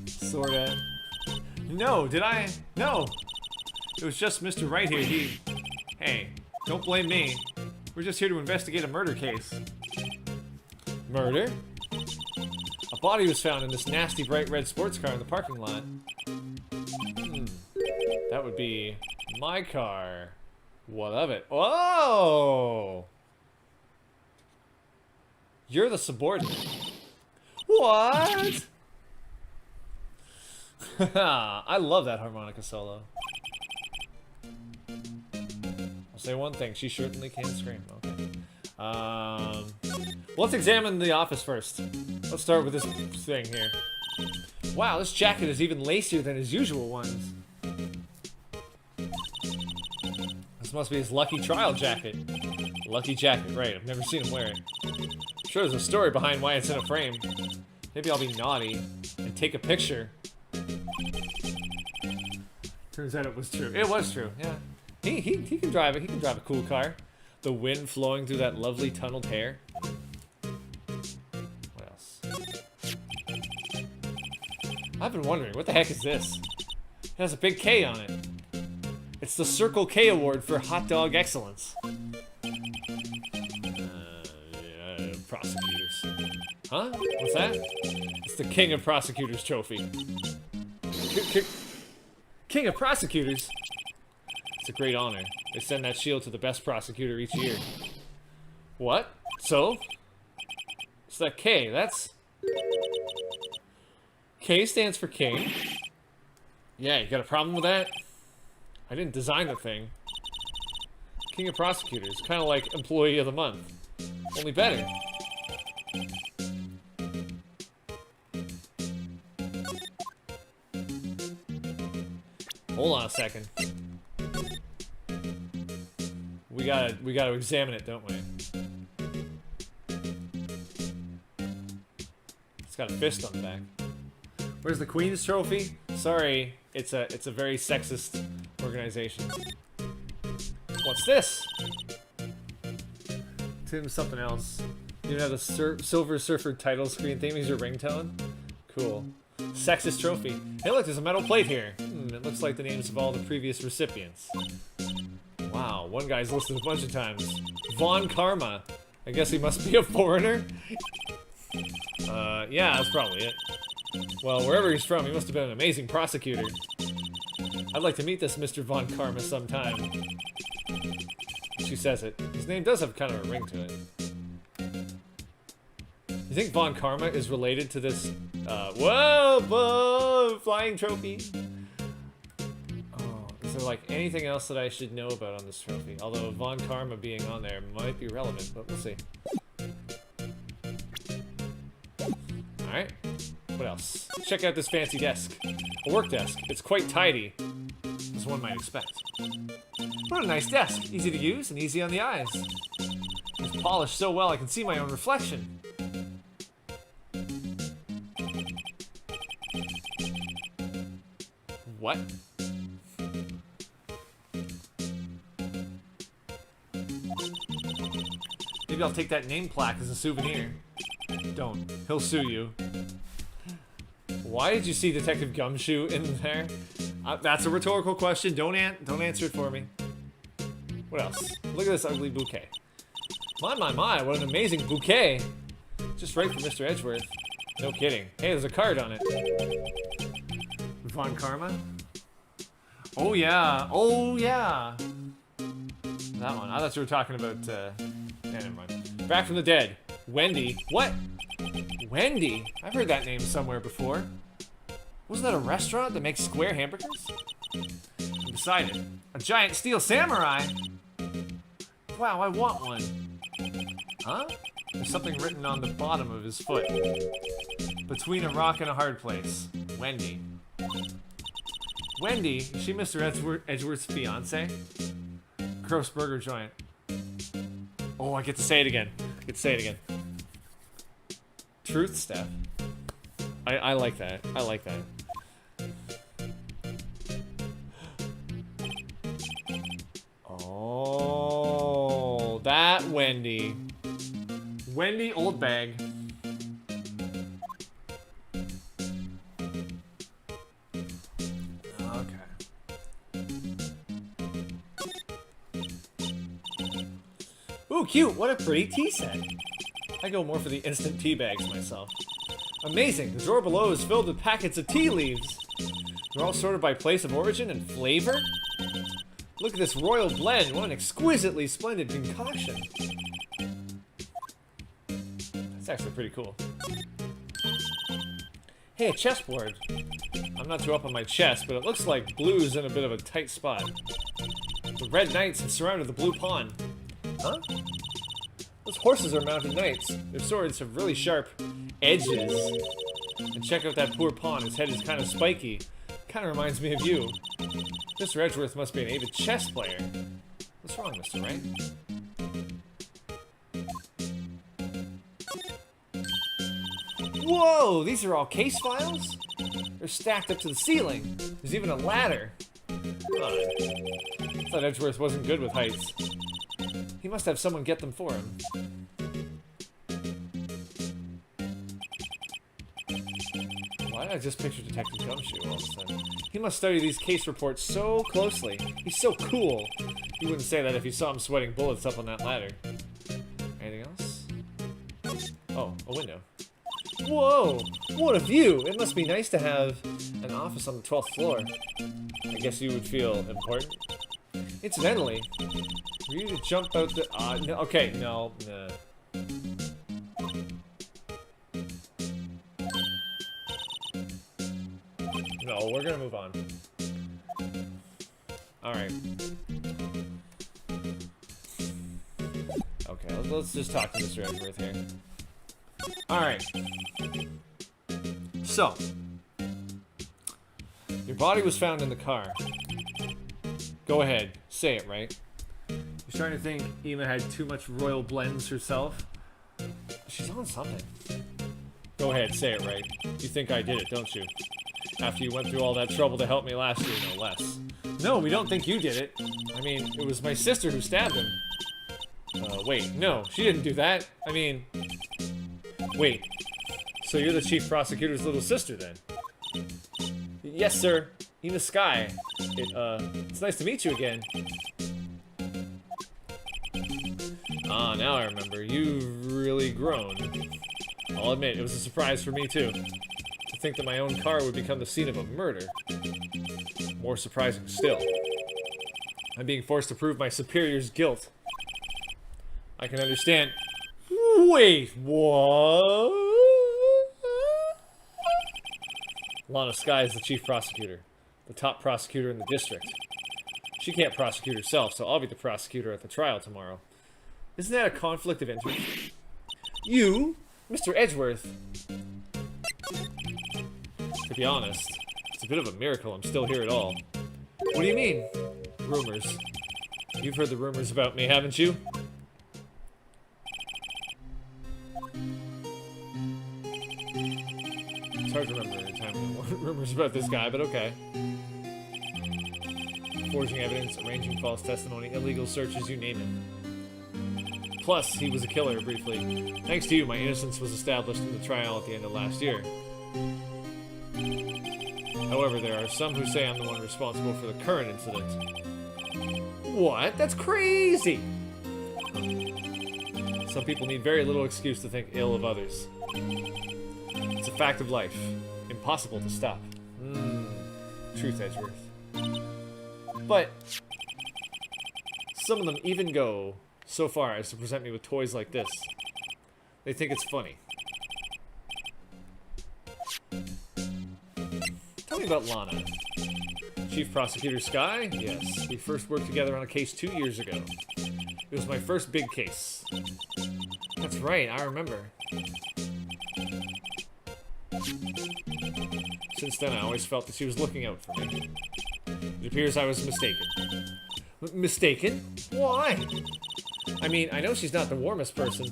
Sorta. No, did I? No! It was just Mr. Wright here, Hey, don't blame me. We're just here to investigate a murder case. Murder? A body was found in this nasty bright red sports car in the parking lot. That would be my car. What of it? Oh! You're the subordinate. What? I love that harmonica solo. I'll say one thing, she certainly can scream. Okay. Let's examine the office first. Let's start with this thing here. Wow, this jacket is even lacier than his usual ones. This must be his lucky trial jacket. Lucky jacket, right. I've never seen him wear it. I'm sure there's a story behind why it's in a frame. Maybe I'll be naughty and take a picture. Turns out it was true. It was true, yeah. He can drive it. He can drive a cool car. The wind flowing through that lovely tunneled hair. What else? I've been wondering, what the heck is this? It has a big K on it. It's the Circle K Award for Hot Dog Excellence. Prosecutors. Huh? What's that? It's the King of Prosecutors trophy. King of Prosecutors? It's a great honor. They send that shield to the best prosecutor each year. What? So? It's that K, that's... K stands for king? Yeah, you got a problem with that? I didn't design the thing. King of Prosecutors, kind of like Employee of the Month. Only better. Hold on a second. We gotta examine it, don't we? It's got a fist on the back. Where's the Queen's trophy? Sorry, it's a very sexist organization. What's this? Tim's something else. You have the Silver Surfer title screen theme as your ringtone? Cool. Sexist trophy. Hey look, there's a metal plate here. It looks like the names of all the previous recipients. Wow, one guy's listed a bunch of times. Von Karma. I guess he must be a foreigner? Yeah, that's probably it. Well, wherever he's from, he must have been an amazing prosecutor. I'd like to meet this Mr. Von Karma sometime. She says it. His name does have kind of a ring to it. You think Von Karma is related to this, whoa, flying trophy? Oh, is there like anything else that I should know about on this trophy? Although Von Karma being on there might be relevant, but we'll see. Alright, what else? Check out this fancy desk. A work desk. It's quite tidy. This as one might expect. What a nice desk. Easy to use and easy on the eyes. It's polished so well I can see my own reflection. What? Maybe I'll take that name plaque as a souvenir. Don't. He'll sue you. Why did you see Detective Gumshoe in there? That's a rhetorical question. Don't answer it for me. What else? Look at this ugly bouquet. My, what an amazing bouquet. Just right for Mr. Edgeworth. No kidding. Hey, there's a card on it. Von Karma? Oh yeah. Oh yeah. That one. I thought you were talking about, yeah, never mind. Back from the dead. Wendy. What? Wendy? I've heard that name somewhere before. Wasn't that a restaurant that makes square hamburgers? I'm beside it. A giant steel samurai? Wow, I want one. Huh? There's something written on the bottom of his foot. Between a rock and a hard place. Wendy. Wendy? Is she Mr. Edgeworth's fiance? Gross burger joint. Oh, I get to say it again. I get to say it again. Truth step. I like that. I like that. Oh, that Wendy. Wendy Old Bag. Okay. Ooh, cute. What a pretty tea set. I go more for the instant tea bags myself. Amazing. The drawer below is filled with packets of tea leaves. They're all sorted by place of origin and flavor. Look at this royal blend. What an exquisitely splendid concoction. That's actually pretty cool. Hey, a chessboard. I'm not too up on my chess, but it looks like blue's in a bit of a tight spot. The red knights have surrounded the blue pawn. Huh? Those horses are mounted knights. Their swords have really sharp edges. And check out that poor pawn. His head is kind of spiky. Kind of reminds me of you. Mr. Edgeworth must be an avid chess player. What's wrong, Mr. Wright? Whoa! These are all case files? They're stacked up to the ceiling. There's even a ladder. I thought Edgeworth wasn't good with heights. He must have someone get them for him. Why did I just picture Detective Gumshoe all of a sudden? He must study these case reports so closely. He's so cool. You wouldn't say that if you saw him sweating bullets up on that ladder. Anything else? Oh, a window. Whoa! What a view! It must be nice to have an office on the 12th floor. I guess you would feel important. Incidentally, were you to jump out the... no, okay, no. No, we're gonna move on. Alright. Okay, let's just talk to Mr. Edgeworth here. Alright. So. Your body was found in the car. Go ahead, say it, right? You're starting to think Ema had too much royal blends herself? She's on something. Go ahead, say it, right? You think I did it, don't you? After you went through all that trouble to help me last year, no less. No, we don't think you did it. I mean, it was my sister who stabbed him. Wait, no, she didn't do that. I mean... Wait, so you're the chief prosecutor's little sister, then? Yes, sir. Ema Sky. It's nice to meet you again. Ah, now I remember. You've really grown. I'll admit, it was a surprise for me, too. To think that my own car would become the scene of a murder. More surprising still. I'm being forced to prove my superior's guilt. I can understand... Wait, what? Lana Sky is the chief prosecutor. The top prosecutor in the district. She can't prosecute herself, so I'll be the prosecutor at the trial tomorrow. Isn't that a conflict of interest? You, Mr. Edgeworth. To be honest, it's a bit of a miracle I'm still here at all. What do you mean? Rumors. You've heard the rumors about me, haven't you? It's hard to remember any time rumors about this guy, but okay. Forging evidence, arranging false testimony, illegal searches, you name it. Plus, he was a killer, briefly. Thanks to you, my innocence was established in the trial at the end of last year. However, there are some who say I'm the one responsible for the current incident. What? That's crazy! Some people need very little excuse to think ill of others. It's a fact of life. Impossible to stop. Truth, Edgeworth. But some of them even go so far as to present me with toys like this. They think it's funny. Tell me about Lana. Chief Prosecutor Sky? Yes. We first worked together on a case 2 years ago. It was my first big case. That's right, I remember. Since then, I always felt that she was looking out for me. It appears I was mistaken. Mistaken? Why? I mean, I know she's not the warmest person,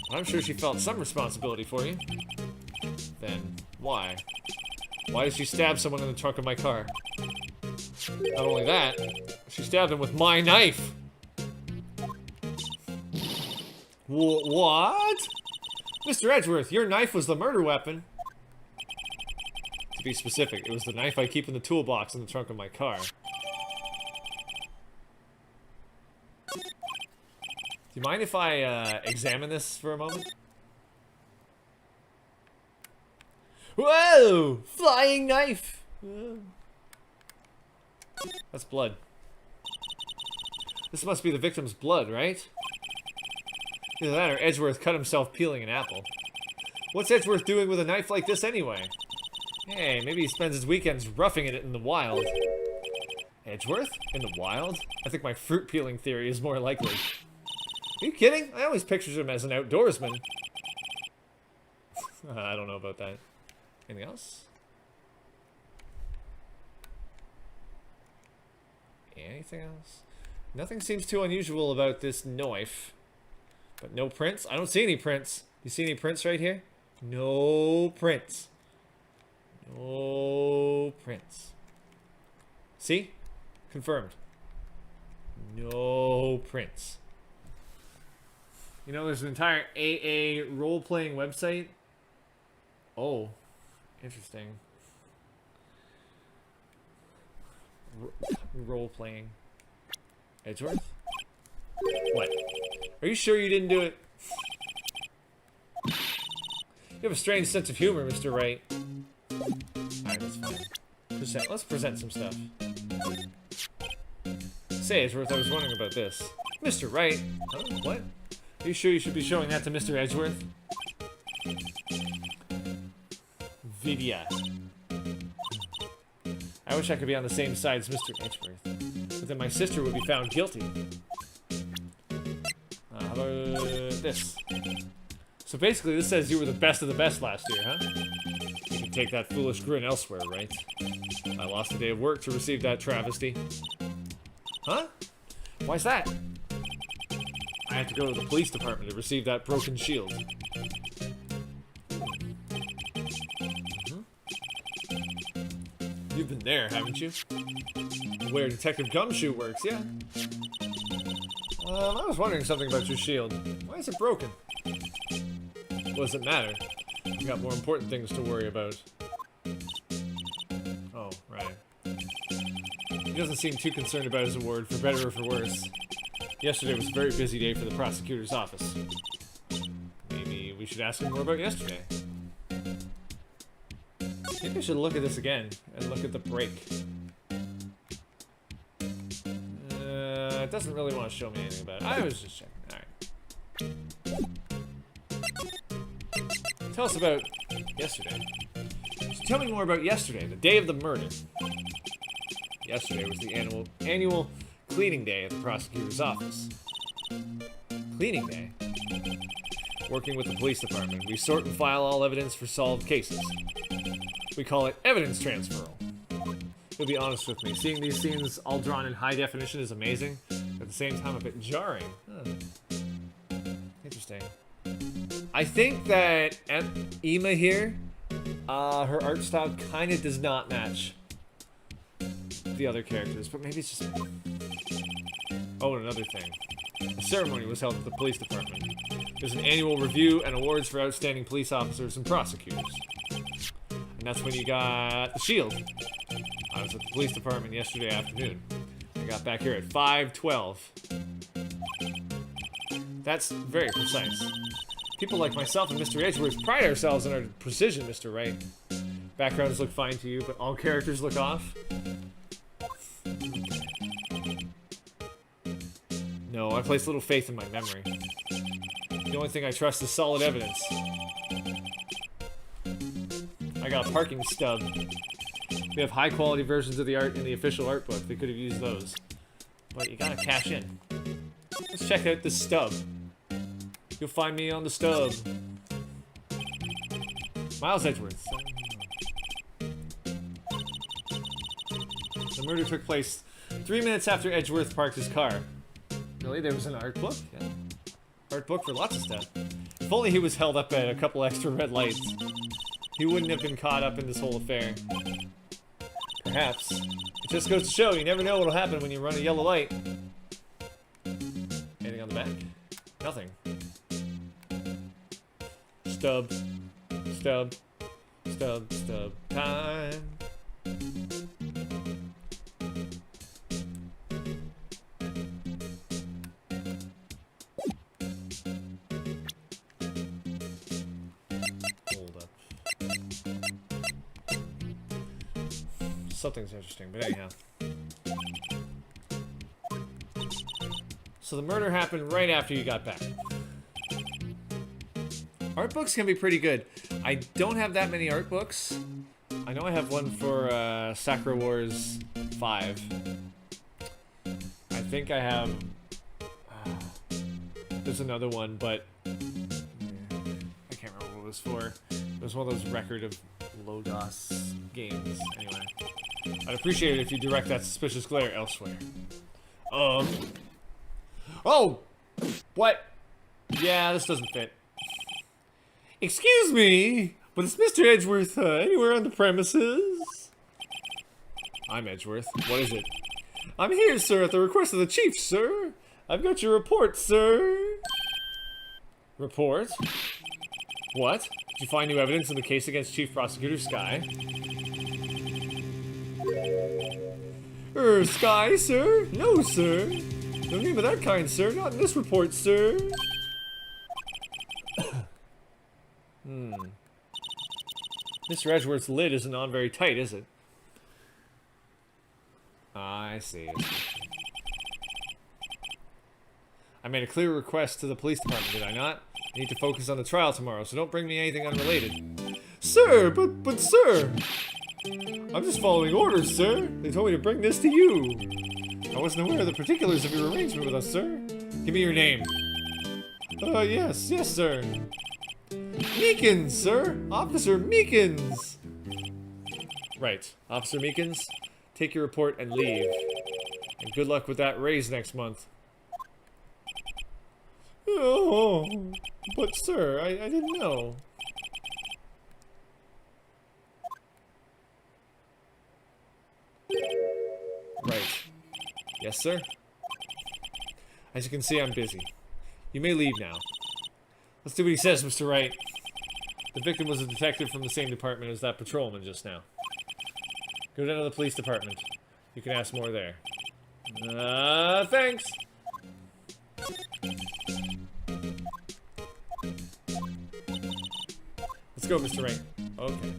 but I'm sure she felt some responsibility for you. Then, why? Why did she stab someone in the trunk of my car? Not only that, she stabbed him with my knife! What? Mr. Edgeworth, your knife was the murder weapon. To be specific, it was the knife I keep in the toolbox in the trunk of my car. Do you mind if I examine this for a moment? Whoa! Flying knife! That's blood. This must be the victim's blood, right? Either that or Edgeworth cut himself peeling an apple. What's Edgeworth doing with a knife like this anyway? Hey, maybe he spends his weekends roughing it in the wild. Edgeworth? In the wild? I think my fruit peeling theory is more likely. Are you kidding? I always pictured him as an outdoorsman. I don't know about that. Anything else? Anything else? Nothing seems too unusual about this knife. But no prints? I don't see any prints. You see any prints right here? No prints. No prints. See? Confirmed. No prints. You know, there's an entire AA role-playing website. Oh, interesting. Role-playing. Edgeworth? What? Are you sure you didn't do it? You have a strange sense of humor, Mr. Wright. Alright, that's fine. Let's present some stuff. Say, Edgeworth, I was wondering about this. Mr. Wright? Huh? What? Are you sure you should be showing that to Mr. Edgeworth? Vidya. I wish I could be on the same side as Mr. Edgeworth. But then my sister would be found guilty. How about this? So basically this says you were the best of the best last year, huh? You can take that foolish grin elsewhere, right? I lost a day of work to receive that travesty. Huh? Why's that? I had to go to the police department to receive that broken shield. You've been there, haven't you? Where Detective Gumshoe works, yeah. I was wondering something about your shield. Why is it broken? What does it matter? We got more important things to worry about. Oh, right. He doesn't seem too concerned about his award, for better or for worse. Yesterday was a very busy day for the prosecutor's office. Maybe we should ask him more about yesterday. Maybe I should look at this again, and look at the break. It doesn't really want to show me anything about it. I was just checking. Alright. Tell us about yesterday. So tell me more about yesterday, the day of the murder. Yesterday was the annual cleaning day at the prosecutor's office. Cleaning day? Working with the police department, we sort and file all evidence for solved cases. We call it evidence transferal. You'll be honest with me. Seeing these scenes all drawn in high definition is amazing. At the same time, a bit jarring. Huh. Interesting. I think that Ema here, her art style kind of does not match the other characters, but maybe it's just... Oh, and another thing. A ceremony was held at the police department. There's an annual review and awards for outstanding police officers and prosecutors. And that's when you got the shield. I was at the police department yesterday afternoon. I got back here at 5:12. That's very precise. People like myself and Mr. Edgeworth pride ourselves on our precision, Mr. Wright. Backgrounds look fine to you, but all characters look off. No, I place little faith in my memory. The only thing I trust is solid evidence. I got a parking stub. We have high quality versions of the art in the official art book. They could have used those. But you gotta cash in. Let's check out this stub. You'll find me on the stub. Miles Edgeworth. The murder took place 3 minutes after Edgeworth parked his car. Really? There was an art book? Yeah. Art book for lots of stuff. If only he was held up at a couple extra red lights, he wouldn't have been caught up in this whole affair. Perhaps. It just goes to show, you never know what'll happen when you run a yellow light. Anything on the back? Nothing. Stub. Stub. Stub. Stub. Time. Something's interesting, but anyhow. So the murder happened right after you got back. Art books can be pretty good. I don't have that many art books. I know I have one for Sakura Wars 5. I think I have... there's another one, but... I can't remember what it was for. It was one of those record of low-DOS games. Anyway. I'd appreciate it if you direct that suspicious glare elsewhere. Oh! What? Yeah, this doesn't fit. Excuse me, but is Mr. Edgeworth anywhere on the premises? I'm Edgeworth. What is it? I'm here, sir, at the request of the chief, sir. I've got your report, sir. Report? What? Did you find new evidence in the case against Chief Prosecutor Sky? Sky, sir? No, sir. No name of that kind, sir. Not in this report, sir. Mr. Edgeworth's lid isn't on very tight, is it? I see. I made a clear request to the police department, did I not? I need to focus on the trial tomorrow, so don't bring me anything unrelated. Sir, but sir! I'm just following orders, sir. They told me to bring this to you. I wasn't aware of the particulars of your arrangement with us, sir. Give me your name. Yes, sir. Meekins, sir. Officer Meekins. Right. Officer Meekins, take your report and leave. And good luck with that raise next month. Oh, but sir, I didn't know. Right. Yes, sir? As you can see, I'm busy. You may leave now. Let's do what he says, Mr. Wright. The victim was a detective from the same department as that patrolman just now. Go down to the police department. You can ask more there. Thanks! Let's go, Mr. Wright. Okay.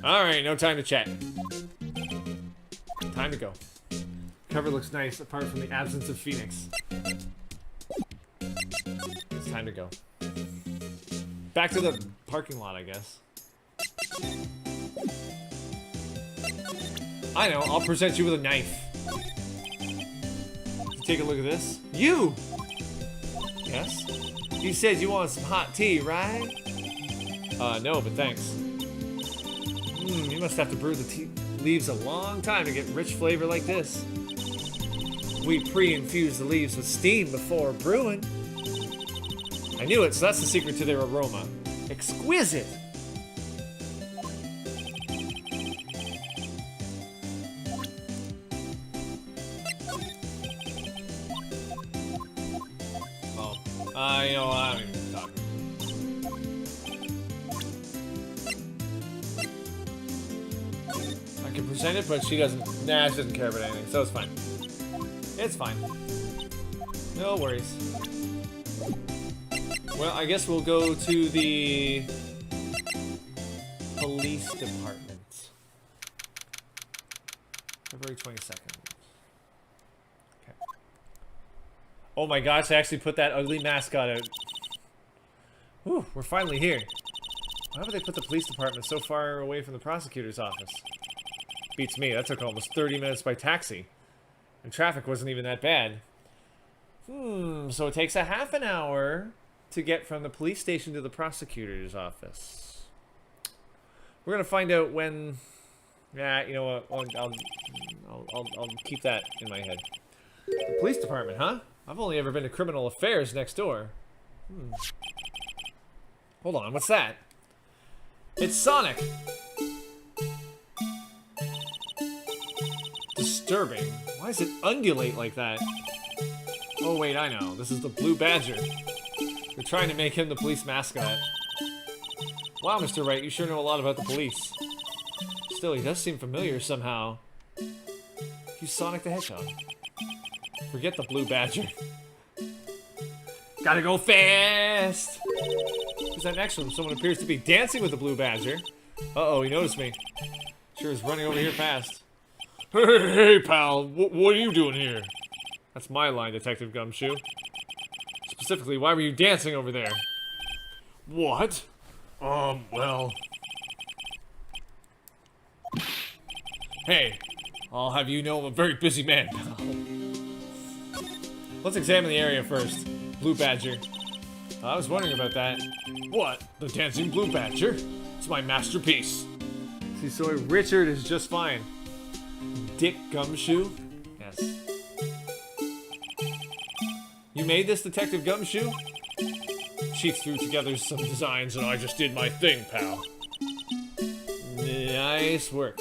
Alright, no time to chat. Time to go. Cover looks nice, apart from the absence of Phoenix. It's time to go. Back to the parking lot, I guess. I know, I'll present you with a knife. Take a look at this. You! Yes? You said you want some hot tea, right? No, but thanks. You must have to brew the tea leaves a long time to get rich flavor like this. We pre-infuse the leaves with steam before brewing. I knew it, so that's the secret to their aroma. Exquisite! You know, I don't even talk. I can present it, but she doesn't. Nah, she doesn't care about anything, so it's fine. It's fine. No worries. Well, I guess we'll go to the police department. February 22nd. Okay. Oh my gosh, I actually put that ugly mascot out. Whew, we're finally here. Why would they put the police department so far away from the prosecutor's office? Beats me, that took almost 30 minutes by taxi. And traffic wasn't even that bad. So it takes a half an hour to get from the police station to the prosecutor's office. We're gonna find out when... Yeah, you know what, I'll keep that in my head. The police department, huh? I've only ever been to criminal affairs next door. Hold on, what's that? It's Sonic! Disturbing. Why does it undulate like that? Oh wait, I know. This is the Blue Badger. They're trying to make him the police mascot. Wow, Mr. Wright, you sure know a lot about the police. Still, he does seem familiar somehow. He's Sonic the Hedgehog. Forget the Blue Badger. Gotta go fast! Who's that next one? Someone appears to be dancing with the Blue Badger. Uh-oh, he noticed me. Sure is running over here fast. Hey, pal, what are you doing here? That's my line, Detective Gumshoe. Specifically, why were you dancing over there? What? Well... Hey, I'll have you know I'm a very busy man, pal. Let's examine the area first. Blue Badger. I was wondering about that. What? The dancing Blue Badger? It's my masterpiece. See, so Richard is just fine. Dick Gumshoe? Yes. You made this, Detective Gumshoe? Chief threw together some designs and I just did my thing, pal. Nice work.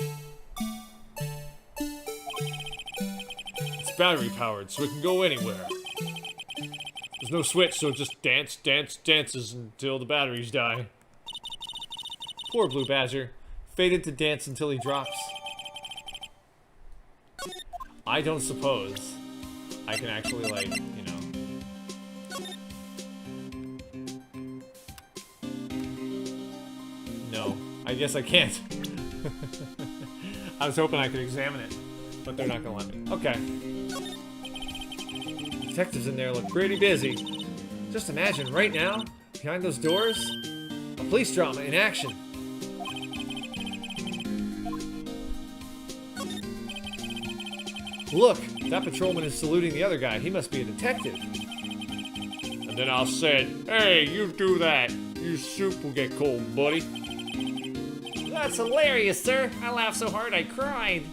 It's battery powered, so it can go anywhere. There's no switch, so it just dances until the batteries die. Poor Blue Badger. Fated to dance until he drops. I don't suppose I can actually, like, you know... No, I guess I can't. I was hoping I could examine it, but they're not gonna let me. Okay. Detectives in there look pretty busy. Just imagine, right now, behind those doors, a police drama in action. Look, that patrolman is saluting the other guy. He must be a detective. And then I'll say, hey, you do that. Your soup will get cold, buddy. That's hilarious, sir. I laughed so hard I cried.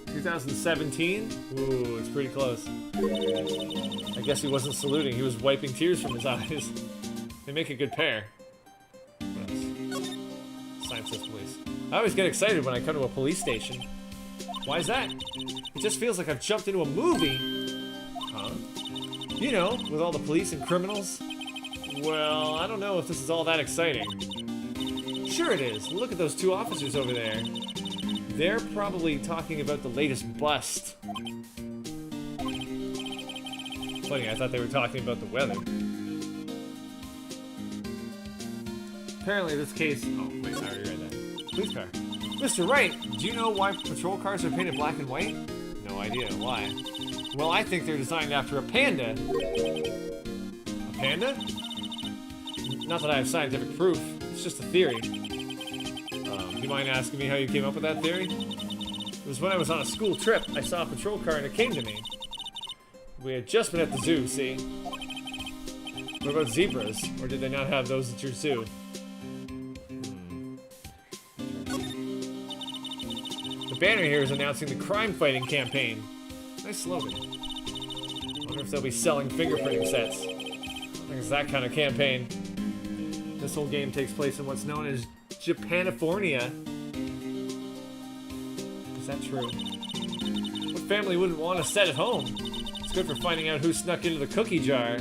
2017? Ooh, it's pretty close. I guess he wasn't saluting. He was wiping tears from his eyes. They make a good pair. What else? Science says police. I always get excited when I come to a police station. Why is that? It just feels like I've jumped into a movie. Huh? You know, with all the police and criminals. Well, I don't know if this is all that exciting. Sure it is. Look at those two officers over there. They're probably talking about the latest bust. Funny, I thought they were talking about the weather. Apparently this case... Oh, wait, I already read that. Police car. Mr. Wright, do you know why patrol cars are painted black and white? No idea. Why? Well, I think they're designed after a panda. A panda? Not that I have scientific proof. It's just a theory. Do you mind asking me how you came up with that theory? It was when I was on a school trip. I saw a patrol car and it came to me. We had just been at the zoo, see? What about zebras? Or did they not have those at your zoo? The banner here is announcing the crime-fighting campaign. Nice slogan. Wonder if they'll be selling fingerprinting sets. I think it's that kind of campaign. This whole game takes place in what's known as Japanifornia. Is that true? What family wouldn't want a set at home? It's good for finding out who snuck into the cookie jar.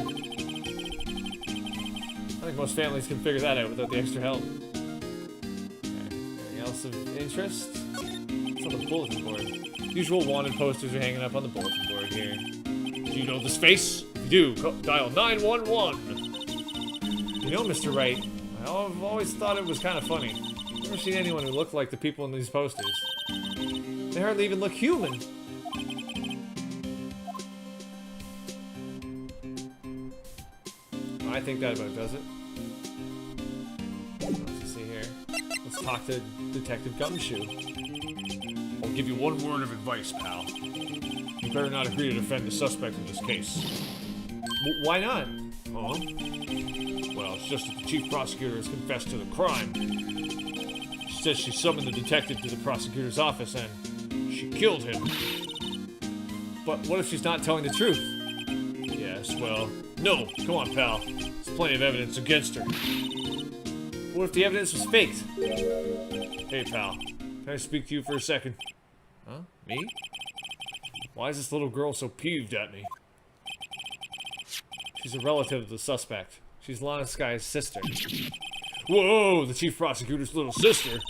I think most families can figure that out without the extra help. Okay. Anything else of interest? It's on the bulletin board. Usual wanted posters are hanging up on the bulletin board here. Do you know this face? If you do, dial 911. You know, Mr. Wright, I've always thought it was kind of funny. I've never seen anyone who looked like the people in these posters. They hardly even look human. I think that about does it. Let's see here. Let's talk to Detective Gumshoe. I'll give you one word of advice, pal. You better not agree to defend the suspect in this case. Why not? Huh? Well, it's just that the chief prosecutor has confessed to the crime. She says she summoned the detective to the prosecutor's office and she killed him. But what if she's not telling the truth? Yes, well, no. Come on, pal. There's plenty of evidence against her. What if the evidence was faked? Hey, pal. Can I speak to you for a second? Huh? Me? Why is this little girl so peeved at me? She's a relative of the suspect. She's Lana Sky's sister. Whoa, the chief prosecutor's little sister.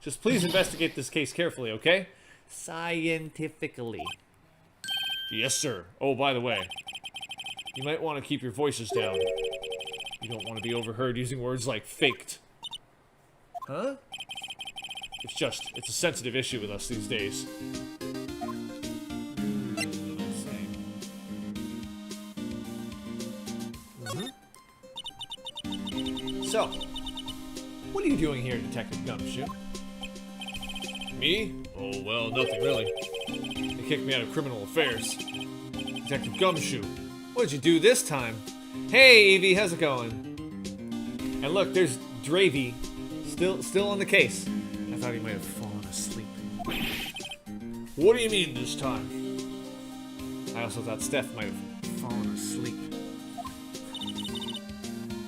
Just please investigate this case carefully, okay? Scientifically. Yes, sir. Oh, by the way, you might want to keep your voices down. You don't want to be overheard using words like faked. Huh? It's a sensitive issue with us these days. So, what are you doing here, Detective Gumshoe? Me? Oh, well, nothing really. They kicked me out of criminal affairs. Detective Gumshoe, what did you do this time? Hey, Evie, how's it going? And look, there's Dravey, still on the case. I thought he might have fallen asleep. What do you mean this time? I also thought Steph might have fallen asleep.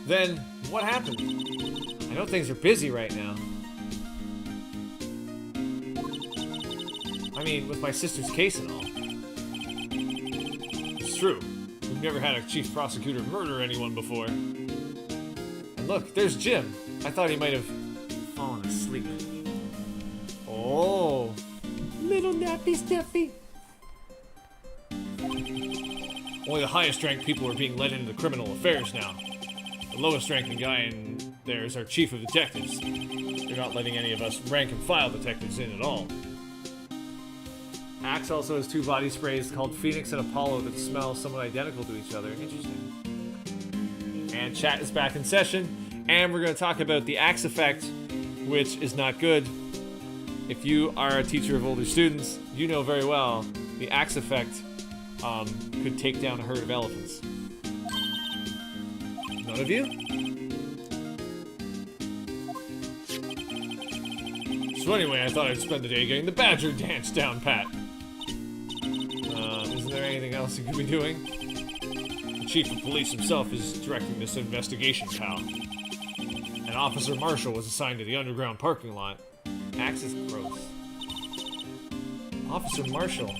Then, what happened? I know things are busy right now. I mean, with my sister's case and all. It's true. We've never had a chief prosecutor murder anyone before. And look, there's Jim. I thought he might have fallen asleep. Oh. Little nappy Steffi. Only the highest ranked people are being let into the criminal affairs now. The lowest ranking guy in there is our chief of detectives. They're not letting any of us rank and file detectives in at all. Axe also has two body sprays called Phoenix and Apollo that smell somewhat identical to each other. Interesting. And chat is back in session, and we're going to talk about the Axe effect, which is not good. If you are a teacher of older students, you know very well the Axe effect could take down a herd of elephants. None of you? So anyway, I thought I'd spend the day getting the badger dance down pat. Isn't there anything else you could be doing? The chief of police himself is directing this investigation, pal. And Officer Marshall was assigned to the underground parking lot. Axe is gross. Officer Marshall.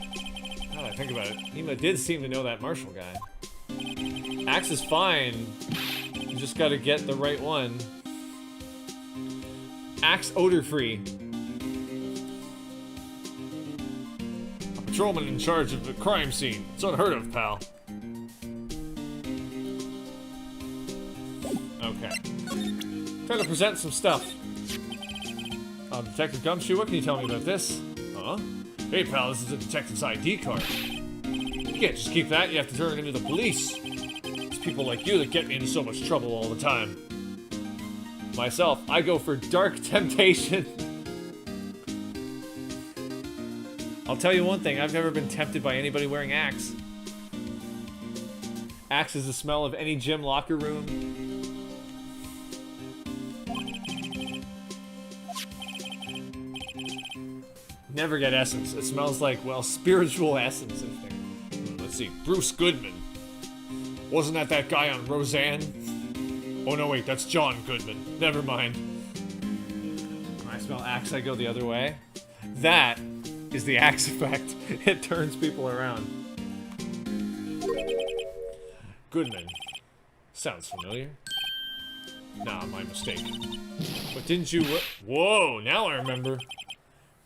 Now that I think about it, he did seem to know that Marshall guy. Axe is fine. You just gotta get the right one. Axe odor-free. A patrolman in charge of the crime scene. It's unheard of, pal. Okay. Trying to present some stuff. Detective Gumshoe, what can you tell me about this? Huh? Hey, pal, this is a detective's ID card. You can't just keep that, you have to turn it into the police. It's people like you that get me into so much trouble all the time. Myself, I go for dark temptation. I'll tell you one thing, I've never been tempted by anybody wearing Axe. Axe is the smell of any gym locker room. Never get essence. It smells like, well, spiritual essence, I think. Let's see. Bruce Goodman. Wasn't that guy on Roseanne? Oh, no, wait. That's John Goodman. Never mind. When I smell Axe, I go the other way. That is the Axe effect. It turns people around. Goodman. Sounds familiar. Nah, my mistake. But didn't you... Whoa, now I remember.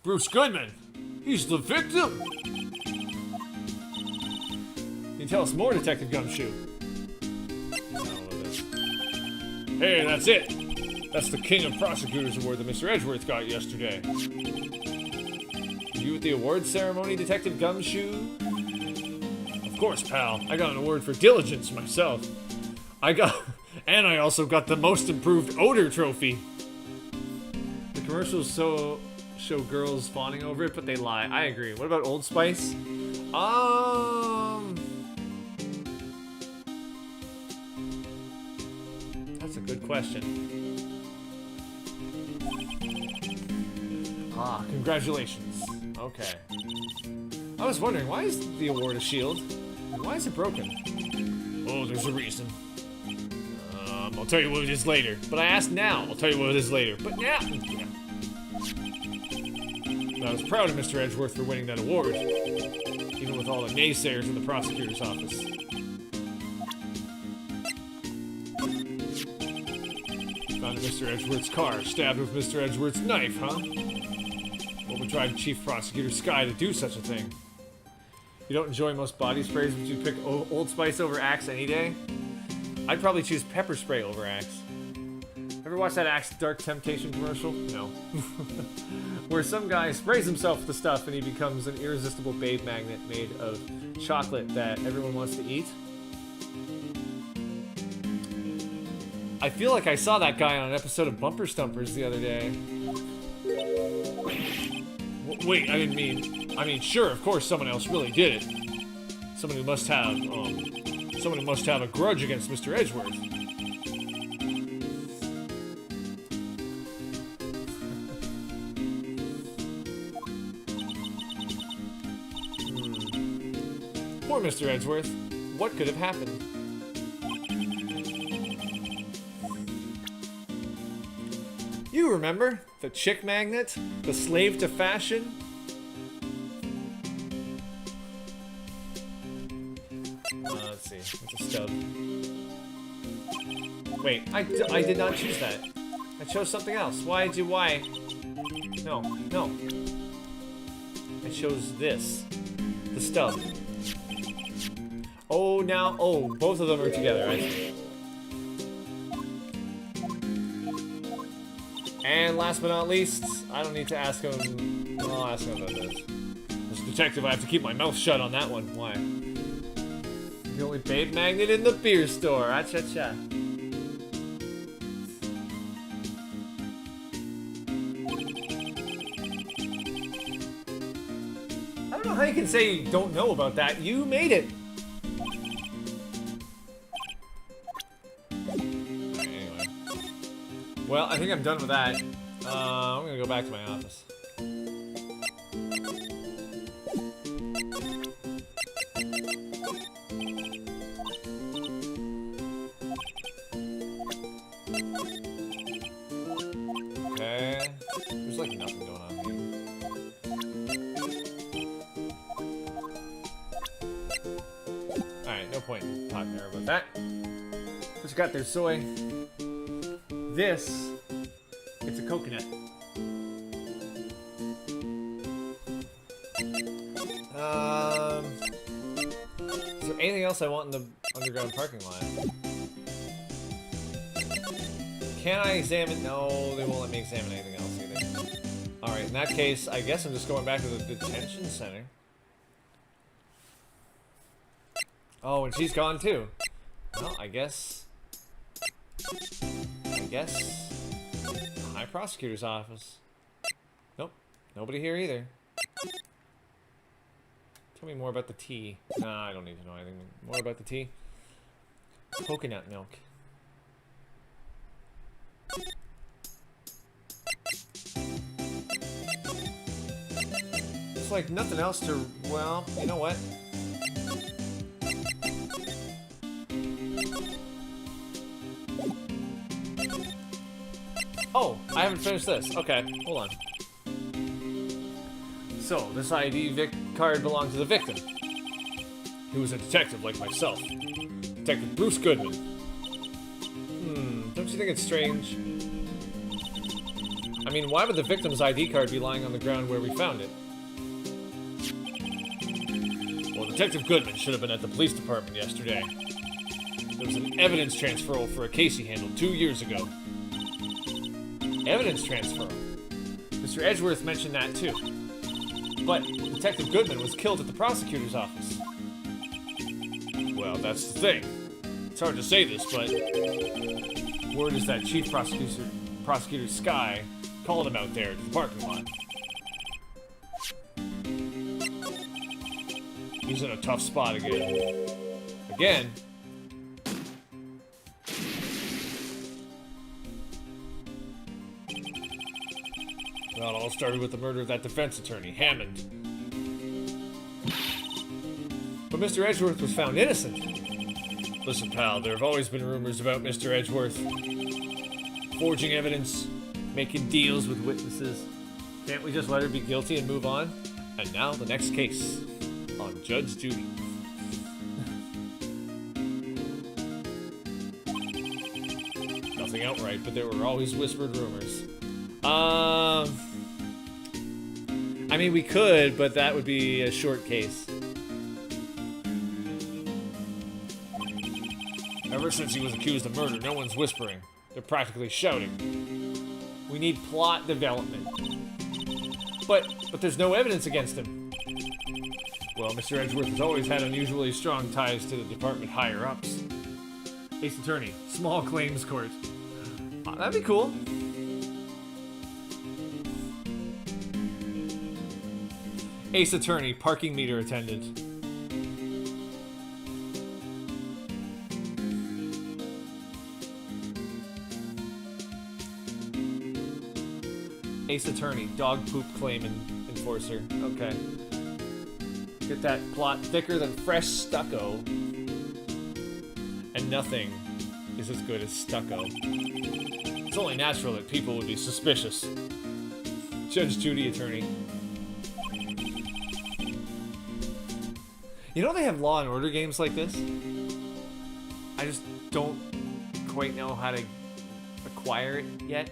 Bruce Goodman. He's the victim. Can you tell us more, Detective Gumshoe? Hey, that's it. That's the King of Prosecutors Award that Mr. Edgeworth got yesterday. You at the awards ceremony, Detective Gumshoe? Of course, pal. I got an award for diligence myself. And I also got the Most Improved Odor trophy. The commercials show girls fawning over it, but they lie. I agree. What about Old Spice? That's a good question. Ah, congratulations. Okay. I was wondering, why is the award a shield? And why is it broken? Oh, there's a reason. I'll tell you what it is later. But I asked now. I'll tell you what it is later. But now... I was proud of Mr. Edgeworth for winning that award. Even with all the naysayers in the prosecutor's office. Found Mr. Edgeworth's car, stabbed with Mr. Edgeworth's knife, huh? What would drive Chief Prosecutor Skye to do such a thing? You don't enjoy most body sprays, but you'd pick Old Spice over Axe any day? I'd probably choose pepper spray over Axe. Ever watch that Axe Dark Temptation commercial? No. Where some guy sprays himself with the stuff and he becomes an irresistible babe magnet made of chocolate that everyone wants to eat. I feel like I saw that guy on an episode of Bumper Stumpers the other day. Wait, I mean, sure, of course someone else really did it. Someone who must have a grudge against Mr. Edgeworth. Poor Mr. Edgeworth. What could have happened? You remember? The chick magnet? The slave to fashion? Let's see. What's a stub? Wait, I did not choose that. I chose something else. Why? No. I chose this. The stub. Oh, both of them are together, I see. And last but not least, I don't need to ask him. Well, I'll ask him about this. As a detective, I have to keep my mouth shut on that one. Why? The only babe magnet in the beer store. Ah-cha-cha. I don't know how you can say you don't know about that. You made it. Anyway. Well, I think I'm done with that. I'm gonna go back to my office. Okay. There's like nothing going on here. Alright, no point in talking to her about that. What you got there, Soy? This, it's a coconut. Is there anything else I want in the underground parking lot? Can I examine? No, they won't let me examine anything else either. Alright, in that case, I guess I'm just going back to the detention center. Oh, and she's gone too. Well, I guess... the High Prosecutor's Office. Nope, nobody here either. Tell me more about the tea. Nah, I don't need to know anything more about the tea. Coconut milk. There's like nothing else to, well, you know what? Oh, I haven't finished this. Okay, hold on. So, this ID card belonged to the victim, who was a detective like myself. Detective Bruce Goodman. Don't you think it's strange? I mean, why would the victim's ID card be lying on the ground where we found it? Well, Detective Goodman should have been at the police department yesterday. There was an evidence transferal for a case he handled 2 years ago. Evidence transferal? Mr. Edgeworth mentioned that too. But Detective Goodman was killed at the prosecutor's office. Well, that's the thing. It's hard to say this, but word is that Chief Prosecutor Sky called him out there to the parking lot. He's in a tough spot again. Again? Well, it all started with the murder of that defense attorney, Hammond. But Mr. Edgeworth was found innocent. Listen, pal, there have always been rumors about Mr. Edgeworth. Forging evidence, making deals with witnesses. Can't we just let her be guilty and move on? And now the next case on Judge Judy. Nothing outright, but there were always whispered rumors. I mean, we could, but that would be a short case. Ever since he was accused of murder, no one's whispering. They're practically shouting. We need plot development. But there's no evidence against him. Well, Mr. Edgeworth has always had unusually strong ties to the department higher-ups. Ace Attorney, small claims court. That'd be cool. Ace Attorney, parking meter attendant. Ace Attorney, dog poop claim enforcer. Okay. Get that plot thicker than fresh stucco. And nothing is as good as stucco. It's only natural that people would be suspicious. Judge Judy Attorney. You know they have Law and Order games like this? I just don't quite know how to acquire it yet.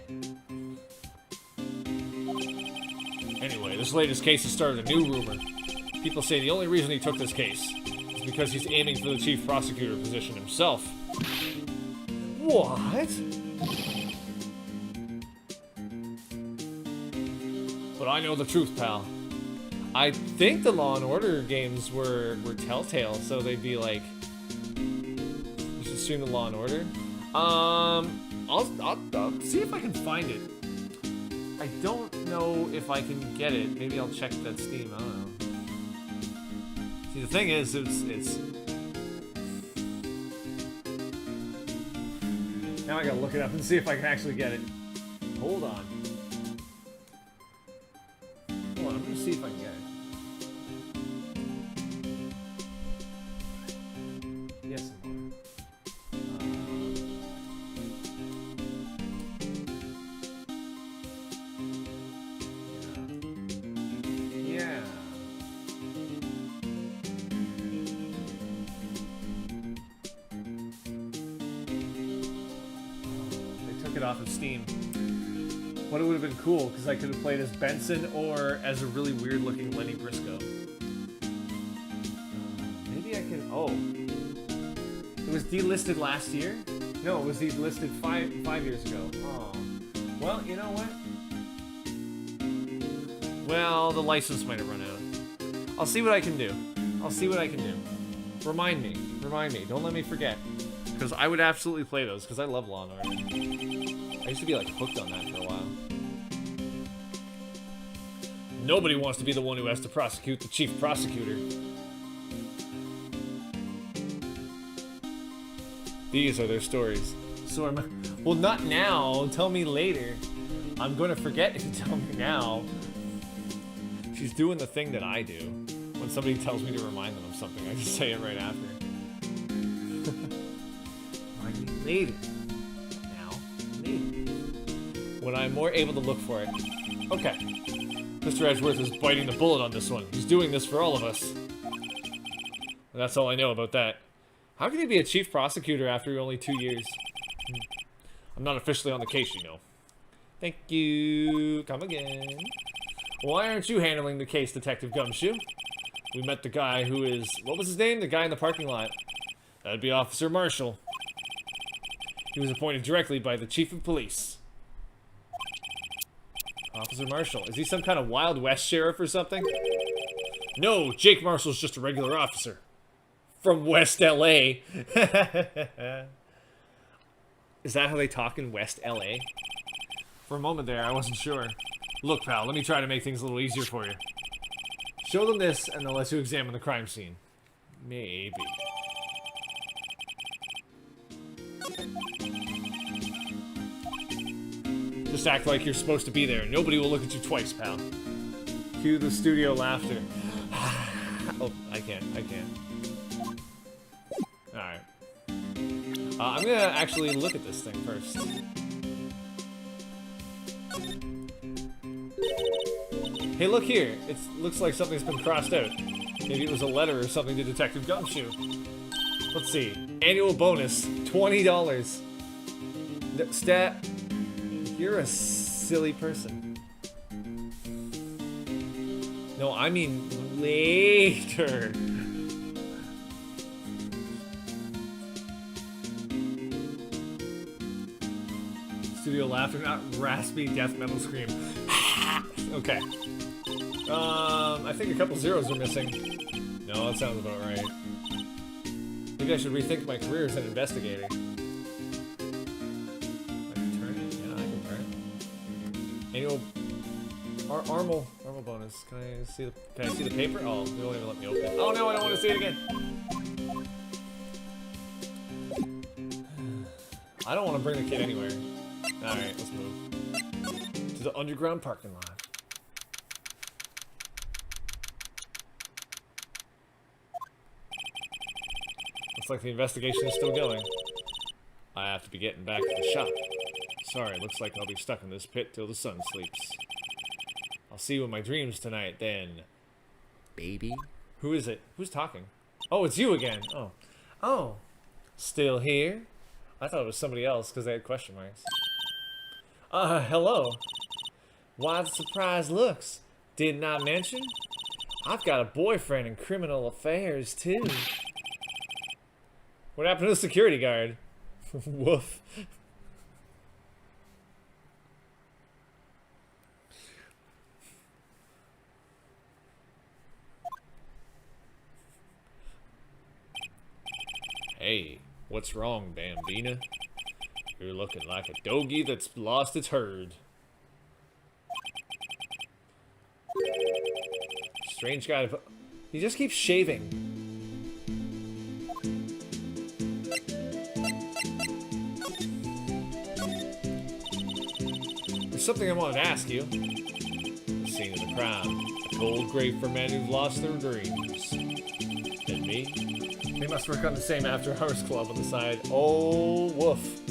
Anyway, this latest case has started a new rumor. People say the only reason he took this case is because he's aiming for the chief prosecutor position himself. What? But I know the truth, pal. I think the Law and Order games were Telltale, so they'd be like, you should stream the Law and Order. I'll see if I can find it. I don't know if I can get it. Maybe I'll check that Steam. I don't know. See, the thing is, it's. Now I gotta look it up and see if I can actually get it. Hold on. Hold on, I'm gonna see if I can get it. Yes, I'm Yeah. They took it off of Steam. But it would have been cool, because I could have played as Benson or as a really weird-looking Lenny Briscoe. Maybe I can... Oh. It was delisted last year? No, it was delisted five years ago. Oh. Well, you know what? Well, the license might have run out. I'll see what I can do. I'll see what I can do. Remind me. Remind me. Don't let me forget. Because I would absolutely play those, because I love Law and Order. I used to be, like, hooked on that for a while. Nobody wants to be the one who has to prosecute the chief prosecutor. These are their stories. So well, not now. Tell me later. I'm gonna forget if you tell me now. She's doing the thing that I do. When somebody tells me to remind them of something, I just say it right after. Remind me later. Now, later. When I'm more able to look for it. Okay. Mr. Edgeworth is biting the bullet on this one. He's doing this for all of us. And that's all I know about that. How can he be a chief prosecutor after only 2 years? I'm not officially on the case, you know. Thank you. Come again. Why aren't you handling the case, Detective Gumshoe? We met the guy who is... What was his name? The guy in the parking lot. That'd be Officer Marshall. He was appointed directly by the Chief of Police. Officer Marshall. Is he some kind of Wild West sheriff or something? No, Jake Marshall's just a regular officer. From West LA. Is that how they talk in West LA? For a moment there, I wasn't sure. Look, pal, let me try to make things a little easier for you. Show them this, and they'll let you examine the crime scene. Maybe. Just act like you're supposed to be there. Nobody will look at you twice, pal. Cue the studio laughter. Oh, I can't. Alright. I'm gonna actually look at this thing first. Hey, look here. It looks like something's been crossed out. Maybe it was a letter or something to Detective Gumshoe. Let's see. Annual bonus, $20. Stat. You're a silly person. No, I mean later. Studio laughter, not raspy death metal scream. Okay. I think a couple zeros are missing. No, that sounds about right. Maybe I should rethink my career as an investigator. I can turn it. Yeah, I can turn it. Annual Armal bonus. Can I see the paper? Oh, they won't even let me open it. Oh no, I don't want to see it again. I don't want to bring the kid anywhere. Alright, let's move. To the underground parking lot. Looks like the investigation is still going. I have to be getting back to the shop. Sorry, looks like I'll be stuck in this pit till the sun sleeps. I'll see you in my dreams tonight, then. Baby? Who is it? Who's talking? Oh, it's you again. Oh. Oh. Still here? I thought it was somebody else because they had question marks. Hello. Why the surprised looks? Didn't I mention? I've got a boyfriend in criminal affairs, too. What happened to the security guard? Woof. Hey, what's wrong, Bambina? You're looking like a doggy that's lost its herd. Strange guy. He just keeps shaving. There's something I wanted to ask you. The scene of the crime. A cold grave for men who've lost their dreams. And me? They must work on the same after-hours club on the side. Oh, woof.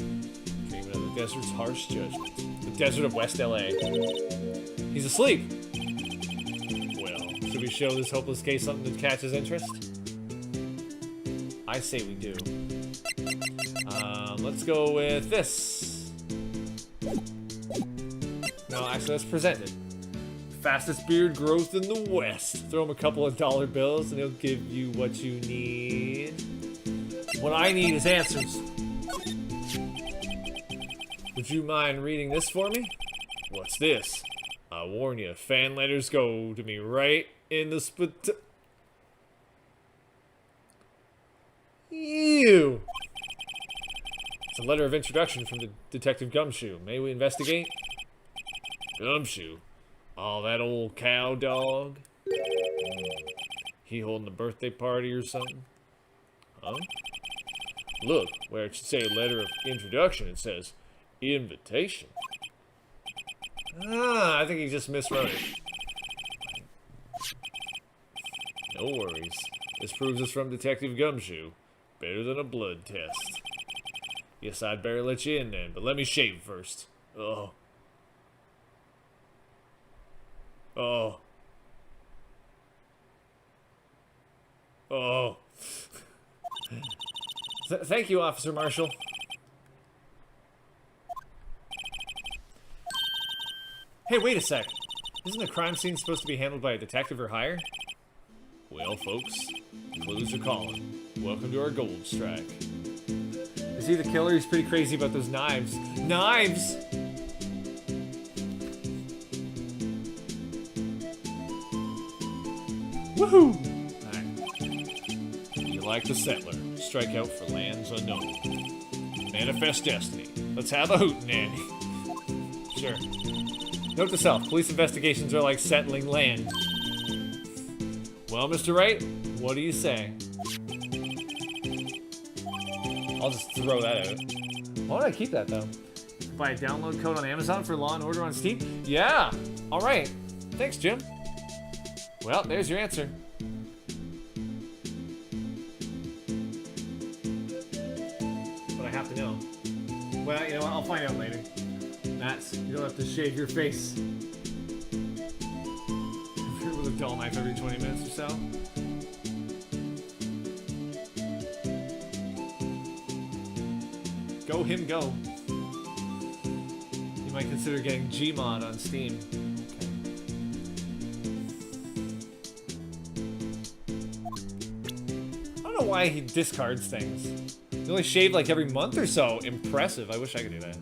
Dreaming of the desert's harsh judgment. The desert of West LA. He's asleep. Well, should we show this hopeless case something to catch his interest? I say we do. Let's go with this. No, actually, let's present it. Fastest beard growth in the West. Throw him a couple of dollar bills and he'll give you what you need. What I need is answers. Would you mind reading this for me? What's this? I warn you, fan letters go to me right in the spit. Ew. It's a letter of introduction from the Detective Gumshoe. May we investigate? Gumshoe? Oh, that old cow dog? He holding a birthday party or something? Huh? Look, where it should say letter of introduction, it says invitation. Ah, I think he just miswrote it. No worries. This proves us from Detective Gumshoe. Better than a blood test. Guess I'd better let you in then, but let me shave first. Oh. Oh. Oh. Thank you, Officer Marshall. Hey, wait a sec. Isn't the crime scene supposed to be handled by a detective or higher? Well, folks, clues are calling. Welcome to our gold strike. Is he the killer? He's pretty crazy about those knives. Knives! Woohoo! Alright. You like the settler. Strike out for lands unknown. Manifest destiny. Let's have a hootenanny. Sure. Note to self, police investigations are like settling land. Well, Mr. Wright, what do you say? I'll just throw that out. Why don't I keep that, though? Buy a download code on Amazon for Law & Order on Steam? Yeah! Alright. Thanks, Jim. Well, there's your answer. But I have to know. Well, you know what? I'll find out later. Matt, you don't have to shave your face. With a dull knife every 20 minutes or so. Go him go. You might consider getting Gmod on Steam. Okay. I don't know why he discards things. You only shave like every month or so. Impressive. I wish I could do that.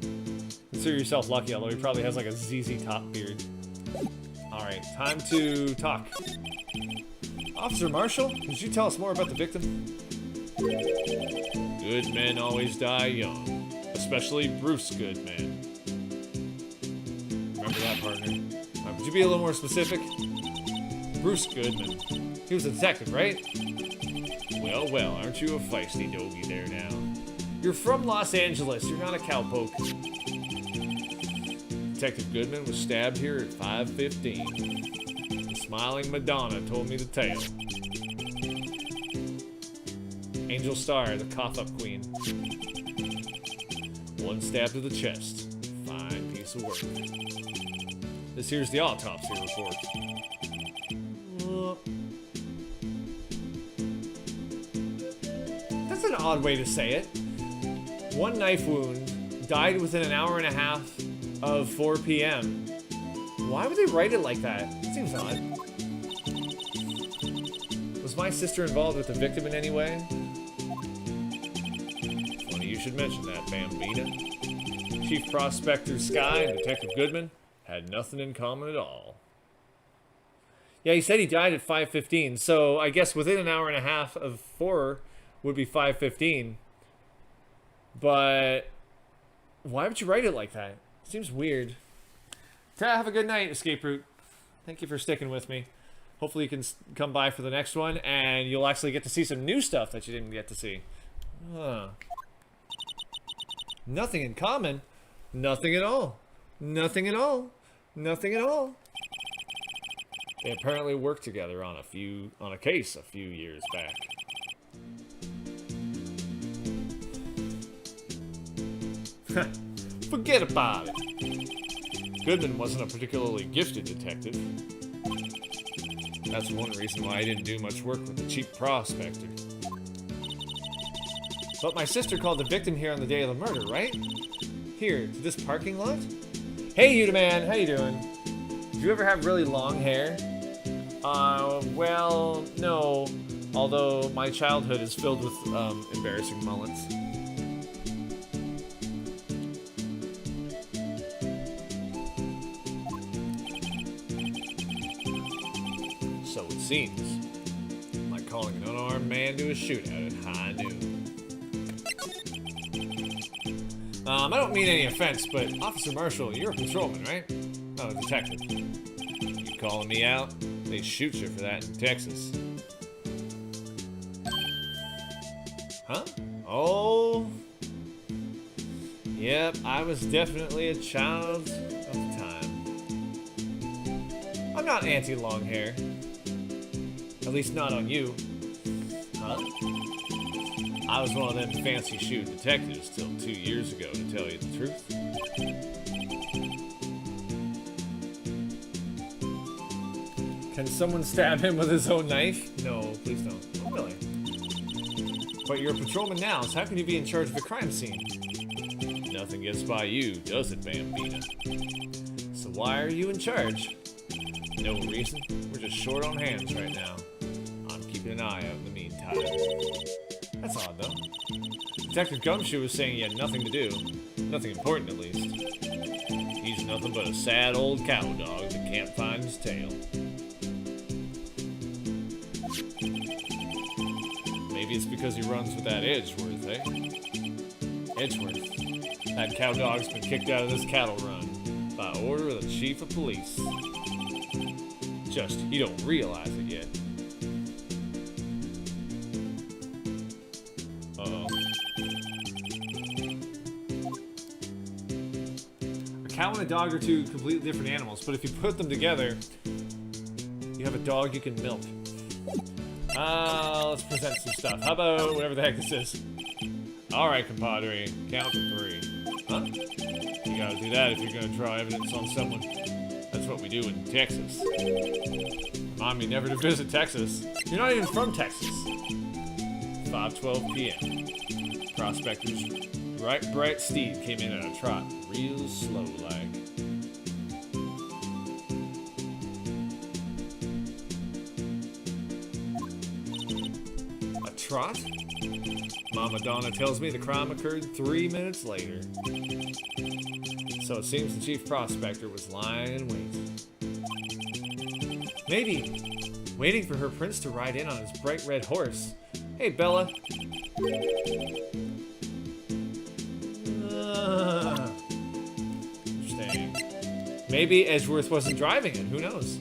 Consider yourself lucky, although he probably has like a ZZ Top beard. Alright, time to talk. Officer Marshall, could you tell us more about the victim? Good men always die young, especially Bruce Goodman. Remember that, partner. Could you be a little more specific? Bruce Goodman. He was a detective, right? Well, well, aren't you a feisty doggy there now? You're from Los Angeles, you're not a cowpoke. Detective Goodman was stabbed here at 5:15. The smiling Madonna told me the tale. Angel Star, the cough-up queen. One stab to the chest. Fine piece of work. This here's the autopsy report. That's an odd way to say it. One knife wound, died within an hour and a half of 4 p.m. Why would they write it like that? It seems odd. Was my sister involved with the victim in any way? Funny you should mention that, Bambina. Chief Prospector Sky and Detective Goodman had nothing in common at all. Yeah, he said he died at 5:15, so I guess within an hour and a half of 4 would be 5:15. But why would you write it like that? Seems weird. Have a good night, Escape Route. Thank you for sticking with me. Hopefully you can come by for the next one, and you'll actually get to see some new stuff that you didn't get to see. Huh. Nothing in common. Nothing at all. Nothing at all. Nothing at all. They apparently worked together on a case a few years back. Forget about it. Goodman wasn't a particularly gifted detective. That's one reason why I didn't do much work with the Chief Prospector. But my sister called the victim here on the day of the murder, right? Here, to this parking lot? Hey, Yuta man, how you doing? Did you ever have really long hair? Well, no. Although my childhood is filled with, embarrassing mullets. So it seems. Like calling an unarmed man to a shootout at high noon. I don't mean any offense, but Officer Marshall, you're a patrolman, right? Not a detective. You calling me out? They shoot you for that in Texas. Huh? Oh. Yep, I was definitely a child of the time. I'm not anti-long hair. At least not on you. Huh? I was one of them fancy shoe detectives till 2 years ago, to tell you the truth. Can someone stab him with his own knife? No, please don't. Oh, really? But you're a patrolman now, so how can you be in charge of a crime scene? Nothing gets by you, does it, Bambina? So why are you in charge? No reason. We're just short on hands right now. I'm keeping an eye out in the meantime. That's odd, though. Detective Gumshoe was saying he had nothing to do. Nothing important, at least. He's nothing but a sad old cow dog that can't find his tail. Maybe it's because he runs with that Edgeworth, eh? Edgeworth. That cow dog's been kicked out of this cattle run by order of the chief of police. Just, he don't realize it yet. Uh-oh. A cow and a dog are two completely different animals, but if you put them together, you have a dog you can milk. Let's present some stuff. How about whatever the heck this is? Alright, compadre. Count to 3. Huh? You gotta do that if you're gonna draw evidence on someone. That's what we do in Texas. Remind me never to visit Texas. You're not even from Texas. 5:12 p.m. Prospector's bright steed came in at a trot, real slow like. A trot? Mama Donna tells me the crime occurred 3 minutes later. So it seems the chief prospector was lying in wait. Maybe waiting for her prince to ride in on his bright red horse. Hey, Bella. Interesting. Maybe Edgeworth wasn't driving it. Who knows?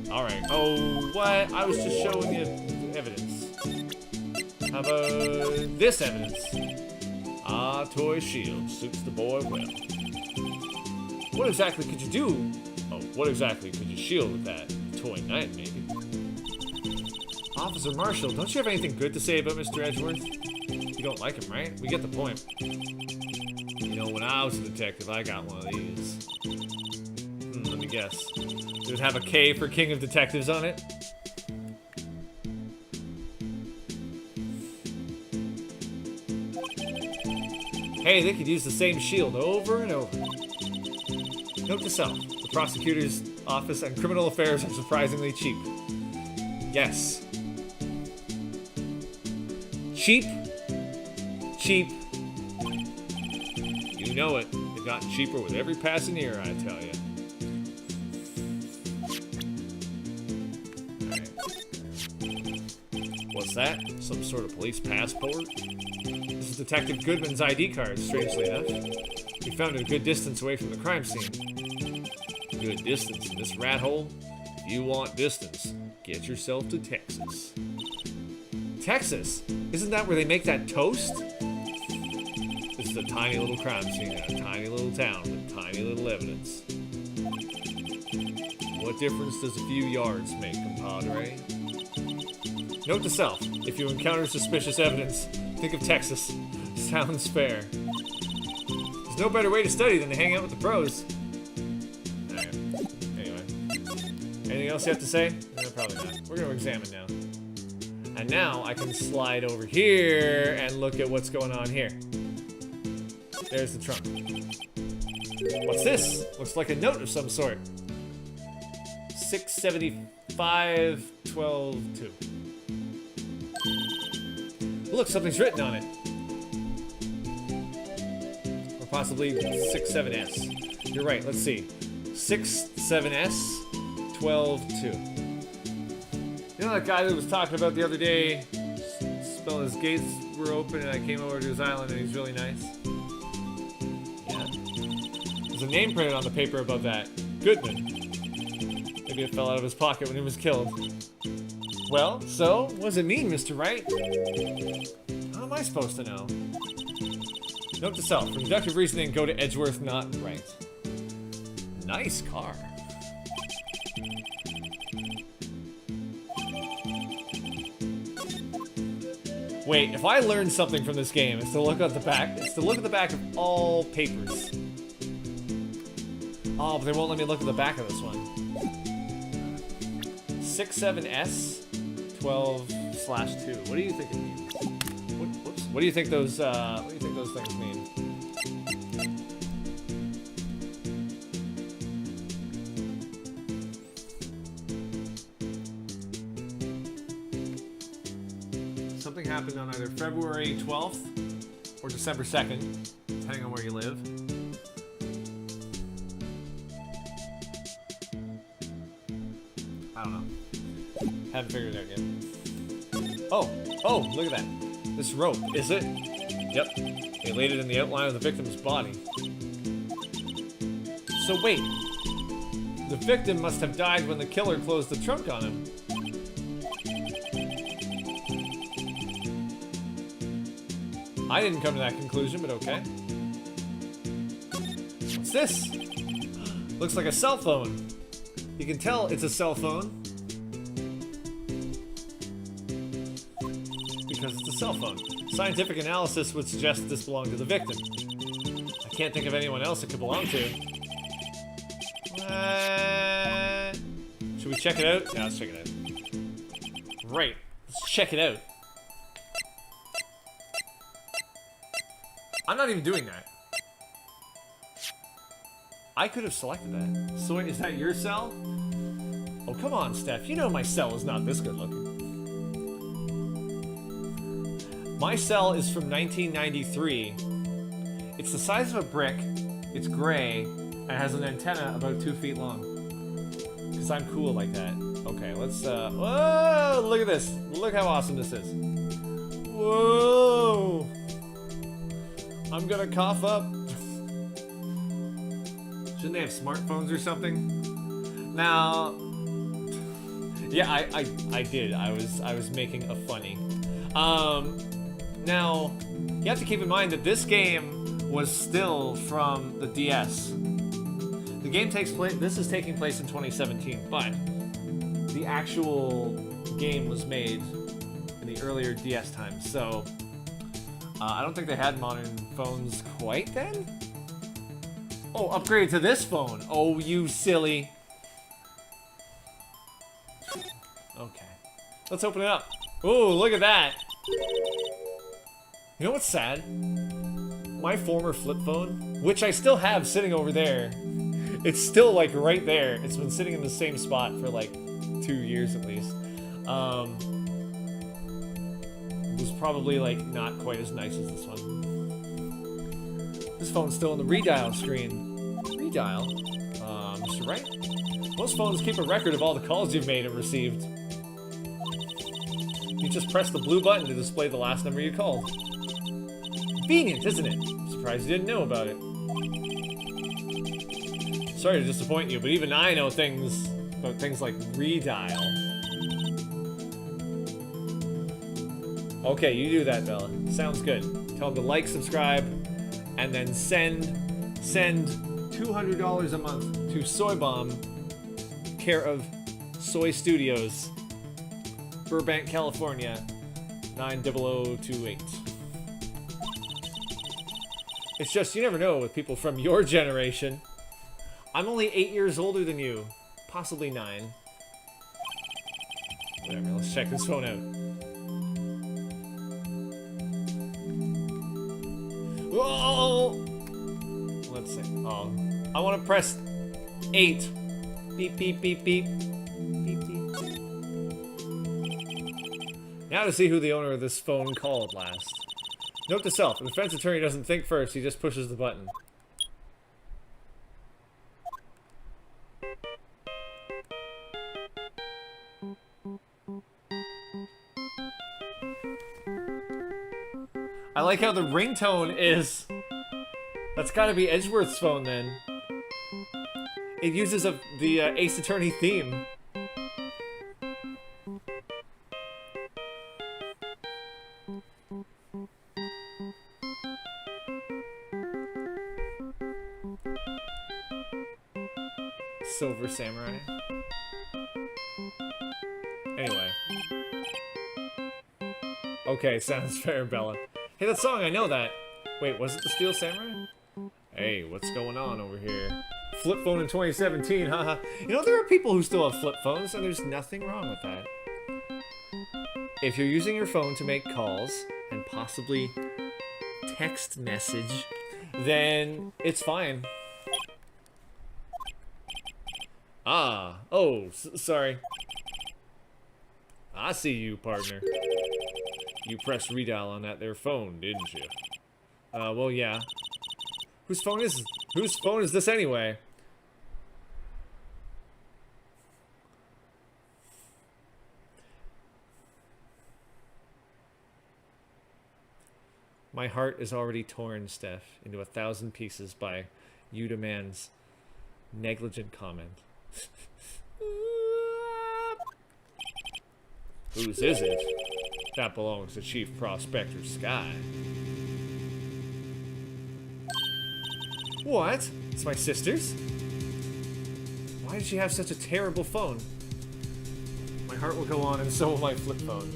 Alright. Oh, what? I was just showing you evidence. How about this evidence? Ah, toy shield. Suits the boy well. What exactly could you do? Oh, what exactly could you shield with that? Toy knife, maybe? Officer Marshall, don't you have anything good to say about Mr. Edgeworth? You don't like him, right? We get the point. You know, when I was a detective, I got one of these. Let me guess. Does it have a K for King of Detectives on it? Hey, they could use the same shield over and over. Note to self, the prosecutor's office and criminal affairs are surprisingly cheap. Yes. Cheap. Cheap. You know it. They've gotten cheaper with every passing year, I tell you. Alright. What's that? Some sort of police passport? This is Detective Goodman's ID card, strangely enough. We found it a good distance away from the crime scene. Good distance in this rat hole? If you want distance, get yourself to Texas. Texas? Isn't that where they make that toast? This is a tiny little crime scene in a tiny little town with tiny little evidence. What difference does a few yards make, compadre? Note to self, if you encounter suspicious evidence, think of Texas. Sounds fair. There's no better way to study than to hang out with the pros. Alright. Anyway. Anything else you have to say? No, probably not. We're going to examine now. And now I can slide over here and look at what's going on here. There's the trunk. What's this? Looks like a note of some sort. 675-12-2. Look, something's written on it. Or possibly 67S. You're right, let's see. 67S 12-2. You know that guy that was talking about the other day? Spelling his gates were open and I came over to his island and he's really nice. Yeah. There's a name printed on the paper above that. Goodman. Maybe it fell out of his pocket when he was killed. Well, so, what does it mean, Mr. Wright? am I supposed to know? Note to self, for deductive reasoning, go to Edgeworth, not Wright. Nice car. Wait, if I learned something from this game, it's to look at the back. It's to look at the back of all papers. Oh, but they won't let me look at the back of this one. 67S 12/2. What do you think it means? What do you think those things mean? Something happened on either February 12th or December 2nd, depending on where you live. I don't know. Haven't figured it out yet. Oh, look at that. This rope, is it? Yep. They laid it in the outline of the victim's body. So wait. The victim must have died when the killer closed the trunk on him. I didn't come to that conclusion, but okay. What's this? Looks like a cell phone. You can tell it's a cell phone because it's a cell phone. Scientific analysis would suggest this belonged to the victim. I can't think of anyone else it could belong to. What? Should we check it out? Yeah, let's check it out. Right. Let's check it out. I'm not even doing that. I could have selected that. So is that your cell? Oh, come on, Steph. You know my cell is not this good looking. My cell is from 1993. It's the size of a brick. It's gray. And it has an antenna about 2 feet long. Because I'm cool like that. Okay, let's, whoa! Look at this. Look how awesome this is. Whoa! I'm gonna cough up. Shouldn't they have smartphones or something? Now, yeah, I did. I was making a funny. Now, you have to keep in mind that this game was still from the DS. The game takes place. This is taking place in 2017, but the actual game was made in the earlier DS times. So. I don't think they had modern phones quite then. Oh, upgrade to this phone. Oh, you silly. Okay. Let's open it up. Oh, look at that. You know what's sad? My former flip phone, which I still have sitting over there, it's still like right there. It's been sitting in the same spot for like 2 years at least. Was probably like not quite as nice as this one. This phone's still on the redial screen. Redial? Mr. Wright? Most phones keep a record of all the calls you've made and received. You just press the blue button to display the last number you called. Convenient, isn't it? Surprised you didn't know about it. Sorry to disappoint you, but even I know things about things like redial. Okay, you do that, Bella. Sounds good. Tell them to like, subscribe, and then send $200 a month to SoyBomb, care of Soy Studios, Burbank, California, 90028. It's just, you never know with people from your generation. I'm only 8 years older than you. Possibly 9. Whatever, let's check this phone out. Whoa! Let's see. Oh, I want to press 8. Beep, beep, beep, beep. Beep, beep. Now to see who the owner of this phone called last. Note to self, the defense attorney doesn't think first, he just pushes the button. I like how the ringtone is... That's gotta be Edgeworth's phone then. It uses the Ace Attorney theme. Silver Samurai. Anyway. Okay, sounds fair, Bella. Hey, that song, I know that. Wait, was it the Steel Samurai? Hey, what's going on over here? Flip phone in 2017, haha. You know, there are people who still have flip phones, and there's nothing wrong with that. If you're using your phone to make calls, and possibly text message, then it's fine. Ah, oh, sorry. I see you, partner. You pressed redial on that there phone, didn't you? Well, yeah. Whose phone is this anyway? My heart is already torn, Steph, into 1,000 pieces by Udaman's negligent comment. Whose is it? That belongs to Chief Prospector Sky. What? It's my sister's? Why did she have such a terrible phone? My heart will go on, and so will my flip phone.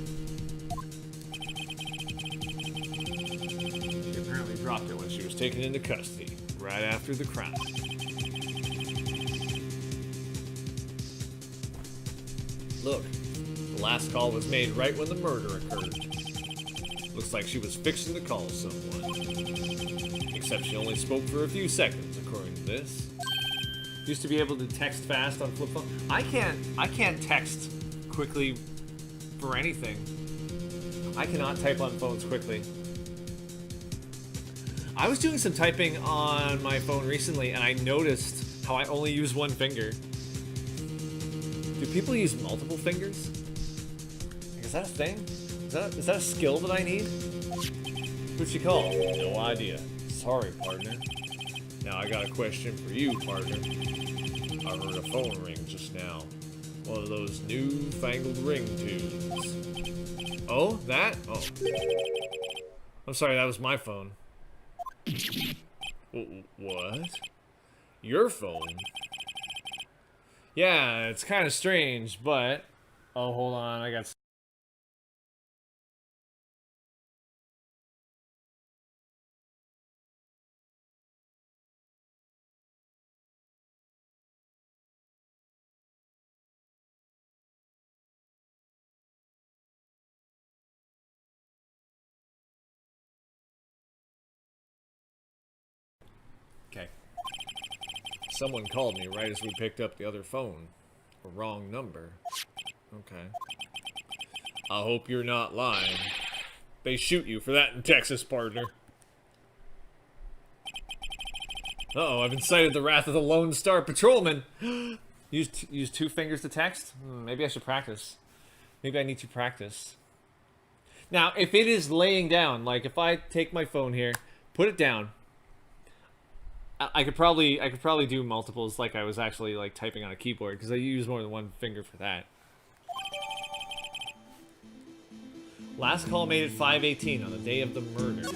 She apparently dropped it when she was taken into custody, right after the crime. Look, the last call was made right when the murder occurred. Looks like she was fixing to call someone. Except she only spoke for a few seconds, according to this. Used to be able to text fast on flip phone. I can't text quickly for anything. I cannot type on phones quickly. I was doing some typing on my phone recently, and I noticed how I only use one finger. Do people use multiple fingers? Is that a thing? Is that a skill that I need? Who'd she call? No idea. Sorry, partner. Now I got a question for you, partner. I heard a phone ring just now. One of those newfangled ringtones. Oh, that? Oh. I'm sorry, that was my phone. What? Your phone? Yeah, it's kind of strange, but... Oh, hold on, I got... Okay. Someone called me right as we picked up the other phone. A wrong number. Okay. I hope you're not lying. They shoot you for that in Texas, partner. Uh-oh, I've incited the wrath of the Lone Star Patrolman. Use two fingers to text? Maybe I should practice. Maybe I need to practice. Now, if it is laying down, like if I take my phone here, put it down, I could probably do multiples like I was actually like typing on a keyboard, because I use more than one finger for that. Last call made at 5:18 on the day of the murder.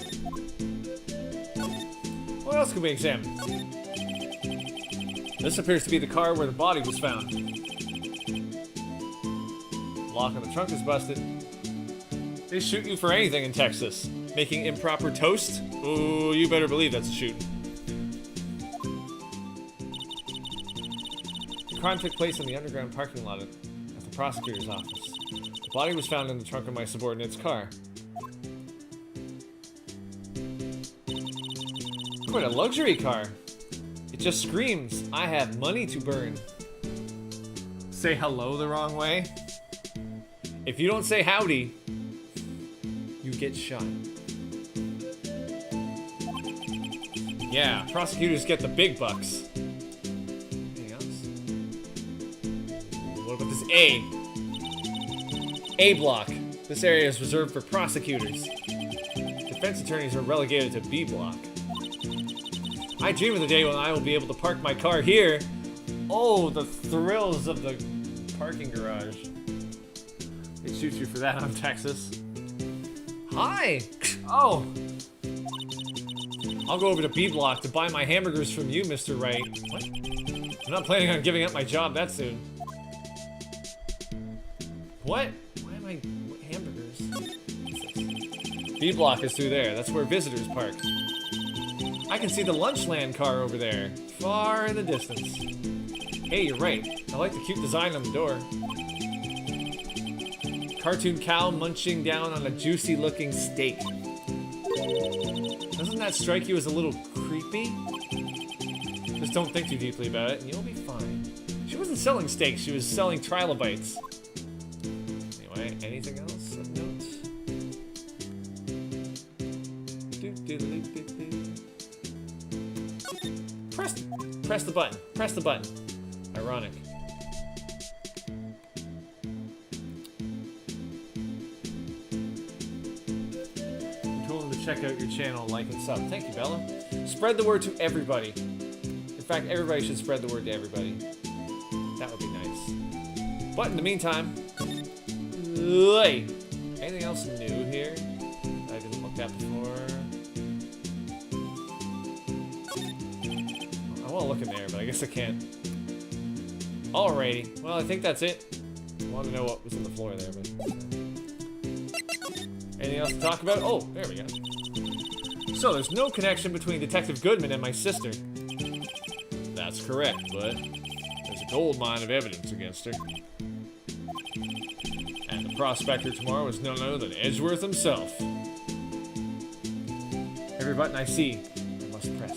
What else can we examine? This appears to be the car where the body was found. Lock on the trunk is busted. They shoot you for anything in Texas. Making improper toast? Ooh, you better believe that's a shooting. The crime took place in the underground parking lot at the prosecutor's office. The body was found in the trunk of my subordinate's car. Quite a luxury car. It just screams, I have money to burn. Say hello the wrong way. If you don't say howdy, you get shot. Yeah, prosecutors get the big bucks. Anything else? What about this A? A block. This area is reserved for prosecutors. Defense attorneys are relegated to B block. I dream of the day when I will be able to park my car here. Oh, the thrills of the parking garage. They shoot you for that on Texas. Hi! Oh! I'll go over to B block to buy my hamburgers from you, Mr. Wright. What? I'm not planning on giving up my job that soon. What? Why am I... hamburgers? B block is through there. That's where visitors park. I can see the Lunchland car over there. Far in the distance. Hey, you're right. I like the cute design on the door. Cartoon cow munching down on a juicy looking steak. Doesn't that strike you as a little creepy? Just don't think too deeply about it and you'll be fine. She wasn't selling steaks, she was selling trilobites. Anyway, anything else of note? Press the button. Press the button. Ironic. You told him to check out your channel, like and sub. Thank you, Bella. Spread the word to everybody. In fact, everybody should spread the word to everybody. That would be nice. But in the meantime, hey, anything else new here I didn't look at before? I want to look in there, but I guess I can't. Alrighty. Well, I think that's it. I want to know what was in the floor there, but... Anything else to talk about? Oh, there we go. So, there's no connection between Detective Goodman and my sister. That's correct, but there's a gold mine of evidence against her. And the prospector tomorrow is none other than Edgeworth himself. Every button I see, I must press.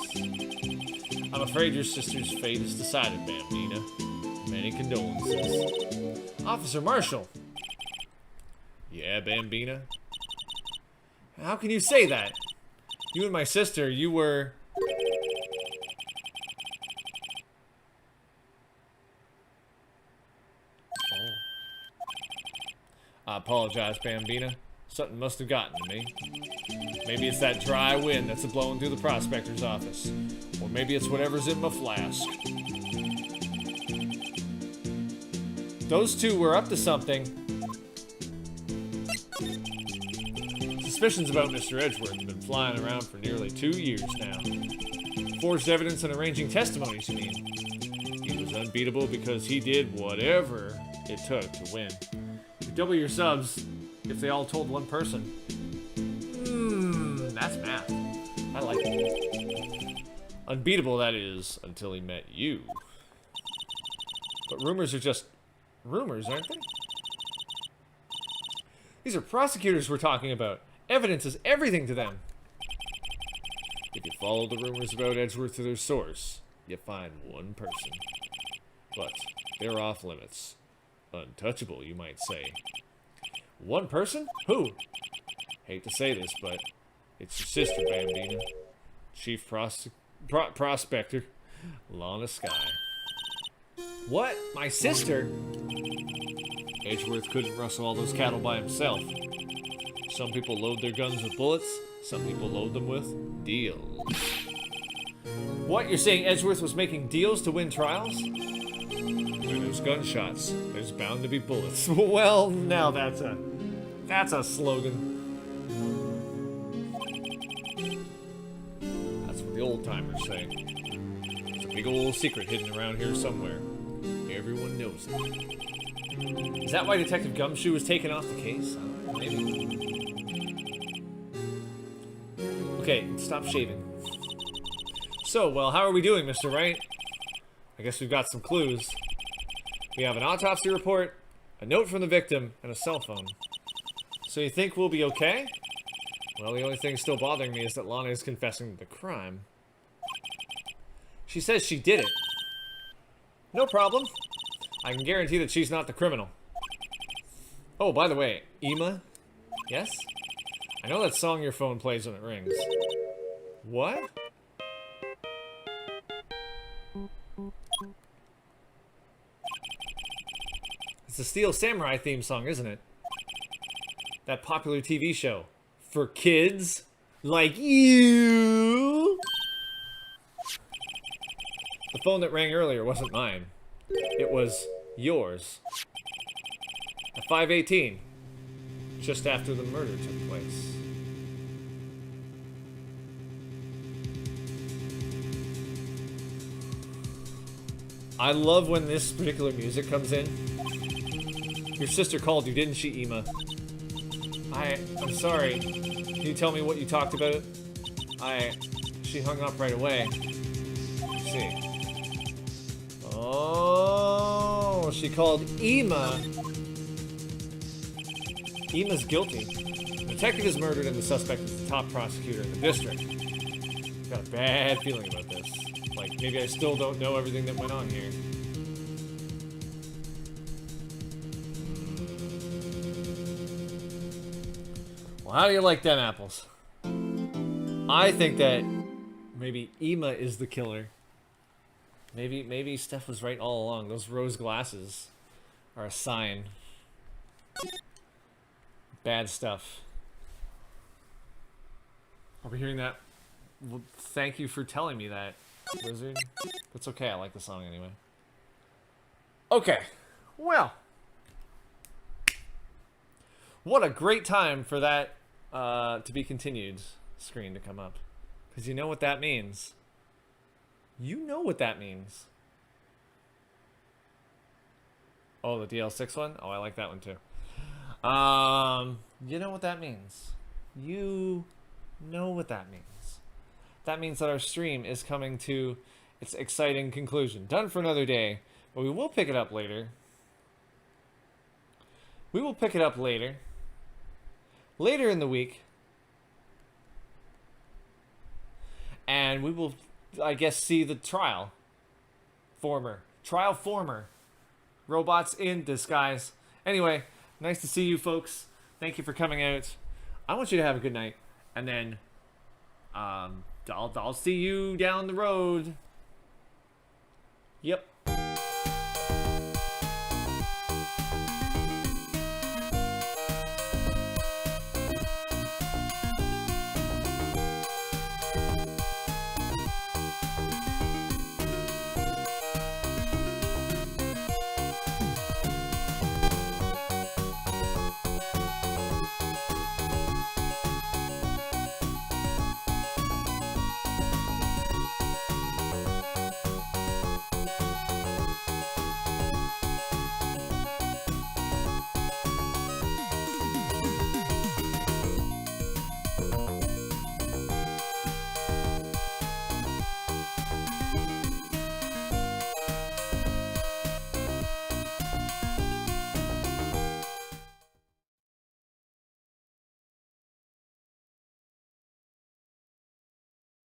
I'm afraid your sister's fate is decided, Bambina. Many condolences. Officer Marshall. Yeah, Bambina? How can you say that? You and my sister, you were... Oh. I apologize, Bambina. Something must have gotten to me. Maybe it's that dry wind that's blowing through the prospector's office. Or maybe it's whatever's in my flask. Those two were up to something. Suspicions about Mr. Edgeworth have been flying around for nearly 2 years now. Forged evidence and arranging testimonies, you mean? He was unbeatable because he did whatever it took to win. You double your subs if they all told one person. That's math. I like it. Unbeatable, that is, until he met you. But rumors are just rumors, aren't they? These are prosecutors we're talking about. Evidence is everything to them. If you follow the rumors about Edgeworth to their source, you find one person. But they're off limits. Untouchable, you might say. One person? Who? Hate to say this, but it's your sister, Bambina. Chief Prospector, Lana Sky. What? My sister? Edgeworth couldn't rustle all those cattle by himself. Some people load their guns with bullets, some people load them with deals. What, you're saying Edgeworth was making deals to win trials? Where there's gunshots, there's bound to be bullets. Well, now that's a slogan. That's what the old-timers say. There's a big old secret hidden around here somewhere. Everyone knows it. Is that why Detective Gumshoe was taken off the case? I don't know, maybe. Okay, stop shaving. So, well, how are we doing, Mr. Wright? I guess we've got some clues. We have an autopsy report, a note from the victim, and a cell phone. So you think we'll be okay? Well, the only thing still bothering me is that Lana is confessing to the crime. She says she did it. No problem. I can guarantee that she's not the criminal. Oh, by the way, Ema? Yes? I know that song your phone plays when it rings. What? It's the Steel Samurai theme song, isn't it? That popular TV show. For kids like you. The phone that rang earlier wasn't mine. It was yours. At 5:18. Just after the murder took place. I love when this particular music comes in. Your sister called you, didn't she, Ema? I'm sorry. Can you tell me what you talked about? She hung up right away. Let's see. Oh, she called Ema. Ema's guilty. The detective is murdered and the suspect is the top prosecutor in the district. Got a bad feeling about this. Like, maybe I still don't know everything that went on here. Well, how do you like them apples? I think that maybe Ema is the killer. Maybe Steph was right all along. Those rose glasses are a sign. Bad stuff. I'll be hearing that. Well, thank you for telling me that, Wizard. That's okay, I like the song anyway. Okay, well. What a great time for that to be continued screen to come up. Because you know what that means. You know what that means. Oh, the DL6 one? Oh, I like that one too. You know what that means. You know what that means. That means that our stream is coming to its exciting conclusion. Done for another day, but we will pick it up later. We will pick it up later. Later in the week. And we will, I guess, see the trial. Trial former. Robots in disguise. Anyway, nice to see you folks. Thank you for coming out. I want you to have a good night. And then, I'll see you down the road. Yep.